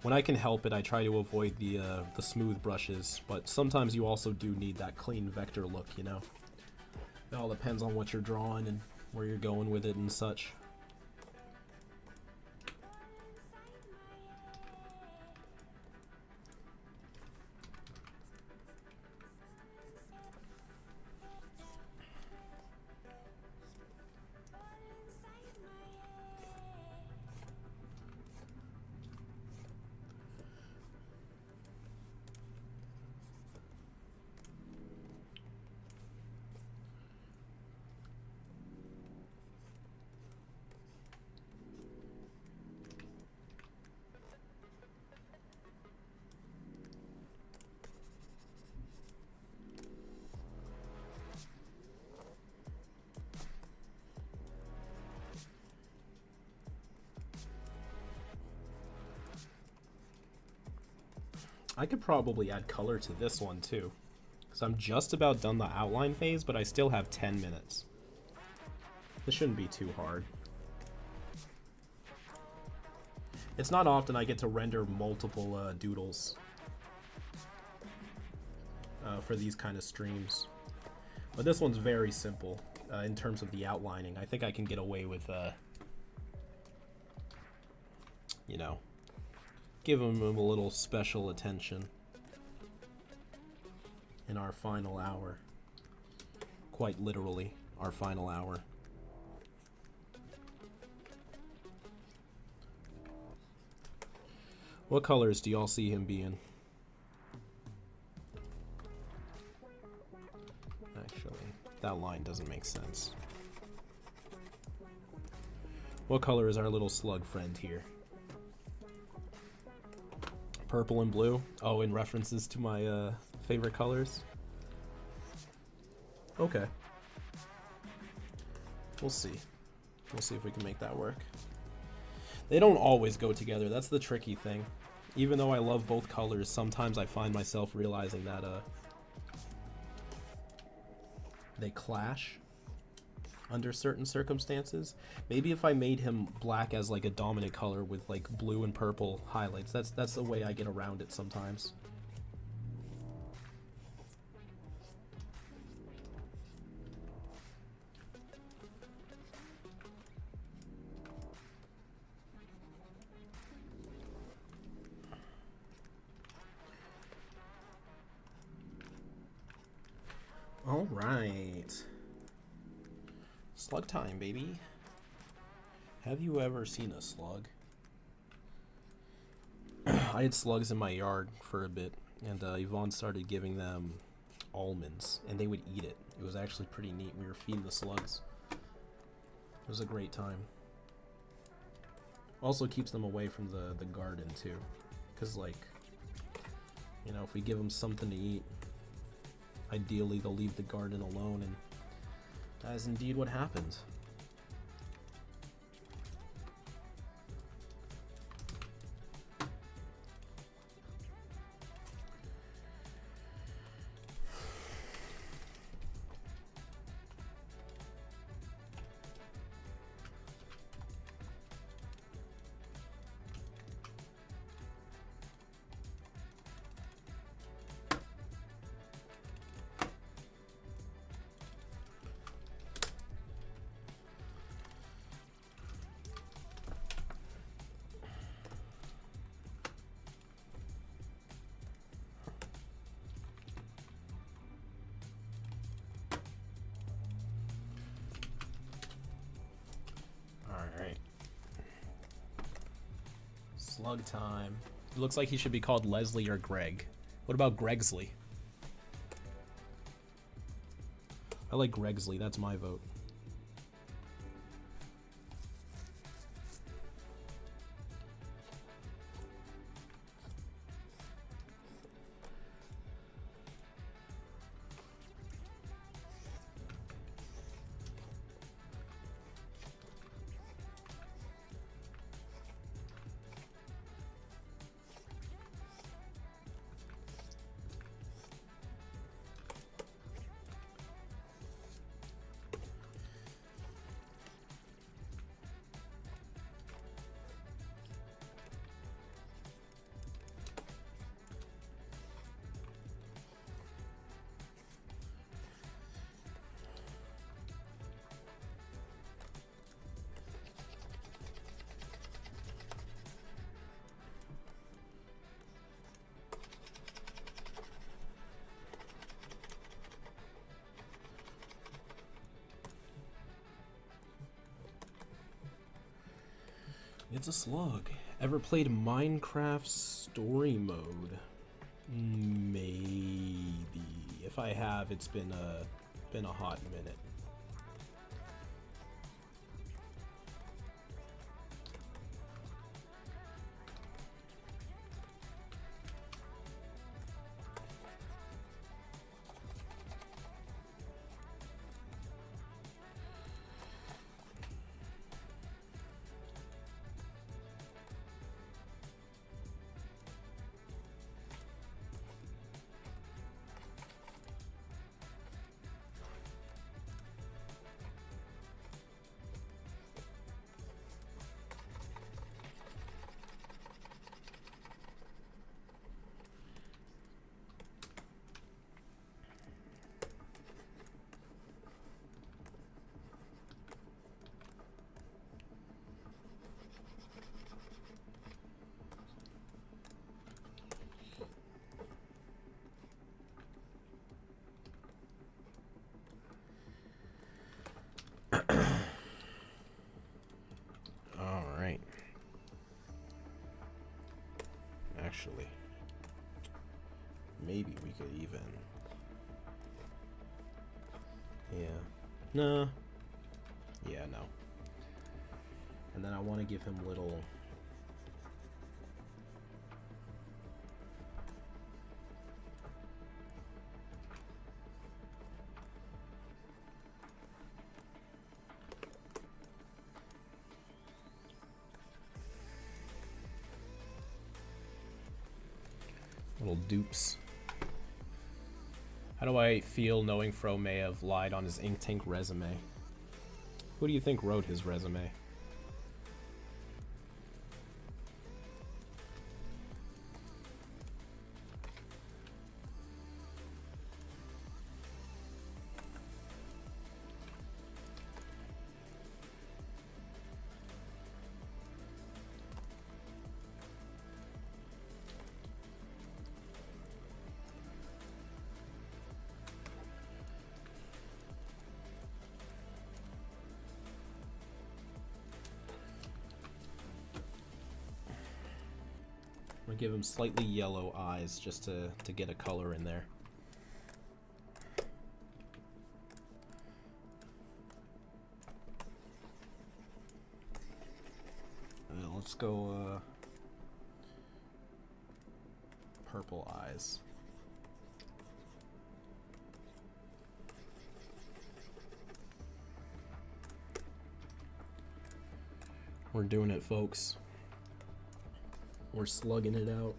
When I can help it, I try to avoid the smooth brushes, but sometimes you also do need that clean vector look, you know? It all depends on what you're drawing and where you're going with it and such. I could probably add color to this one too, because I'm just about done the outline phase, but I still have 10 minutes. This shouldn't be too hard. It's not often I get to render multiple doodles for these kind of streams, but this one's very simple in terms of the outlining. I think I can get away with, you know, give him a little special attention in our final hour. Quite literally, our final hour. What colors do y'all see him being? Actually, that line doesn't make sense. What color is our little slug friend here? Purple and blue. Oh, in references to my favorite colors. Okay. We'll see. We'll see if we can make that work. They don't always go together. That's the tricky thing. Even though I love both colors, sometimes I find myself realizing that they clash under certain circumstances. Maybe if I made him black as like a dominant color with like blue and purple highlights, that's the way I get around it sometimes. All right. Slug time, baby. Have you ever seen a slug? I had slugs in my yard for a bit, and Yvonne started giving them almonds, and they would eat it. It was actually pretty neat. We were feeding the slugs. It was a great time. Also keeps them away from the garden, too. Because, like, you know, if we give them something to eat, ideally they'll leave the garden alone, and that is indeed what happened. Slug time. It looks like he should be called Leslie or Greg. What about Gregsley? I like Gregsley, that's my vote. It's a slug. Ever played Minecraft story mode? Maybe. If I have, it's been a hot minute. Alright. Actually, maybe we could even... Yeah. Nah. Yeah, no. And then I want to give him little... little dupes. How do I feel knowing Fro may have lied on his Ink Tank resume? Who do you think wrote his resume? I'm gonna give him slightly yellow eyes just to get a color in there. Let's go purple eyes. We're doing it, folks. We're slugging it out.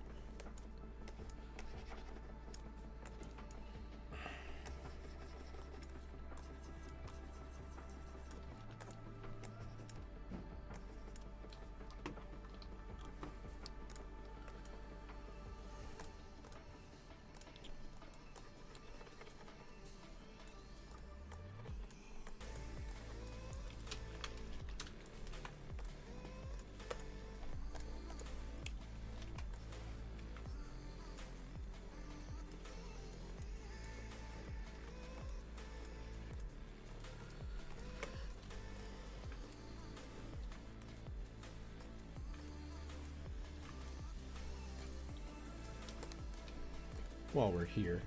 While we're here.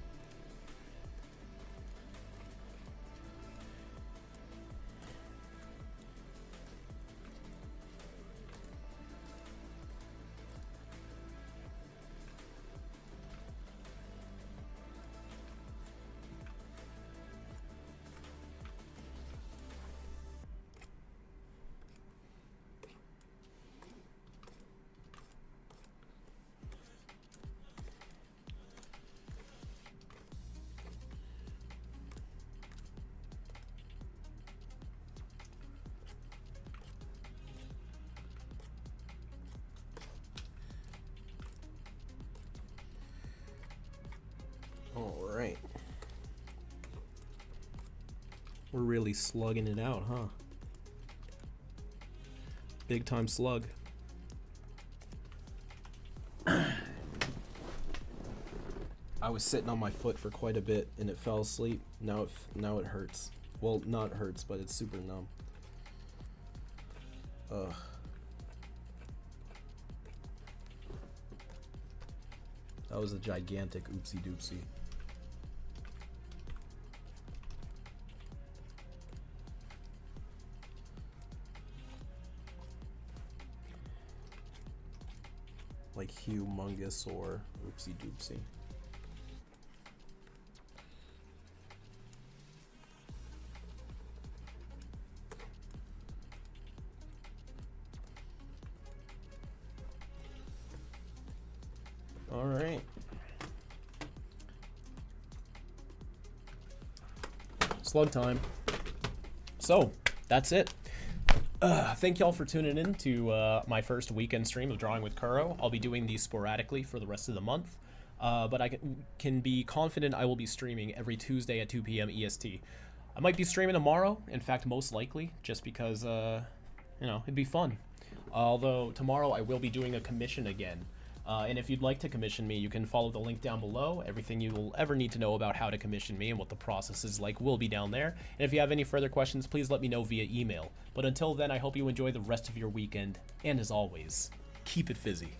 Alright. We're really slugging it out, huh? Big time slug. I was sitting on my foot for quite a bit and it fell asleep. Now it hurts. Well, not hurts, but it's super numb. Ugh. That was a gigantic oopsie doopsie. Like humongous or oopsie doopsie. All right. Slug time. So, that's it. Thank y'all for tuning in to my first weekend stream of Drawing with Kuro. I'll be doing these sporadically for the rest of the month, but I can be confident I will be streaming every Tuesday at 2 p.m. EST. I might be streaming tomorrow, in fact, most likely, just because, you know, it'd be fun. Although, tomorrow I will be doing a commission again. And if you'd like to commission me, you can follow the link down below. Everything you will ever need to know about how to commission me and what the process is like will be down there. And if you have any further questions, please let me know via email. But until then, I hope you enjoy the rest of your weekend. And as always, keep it fizzy.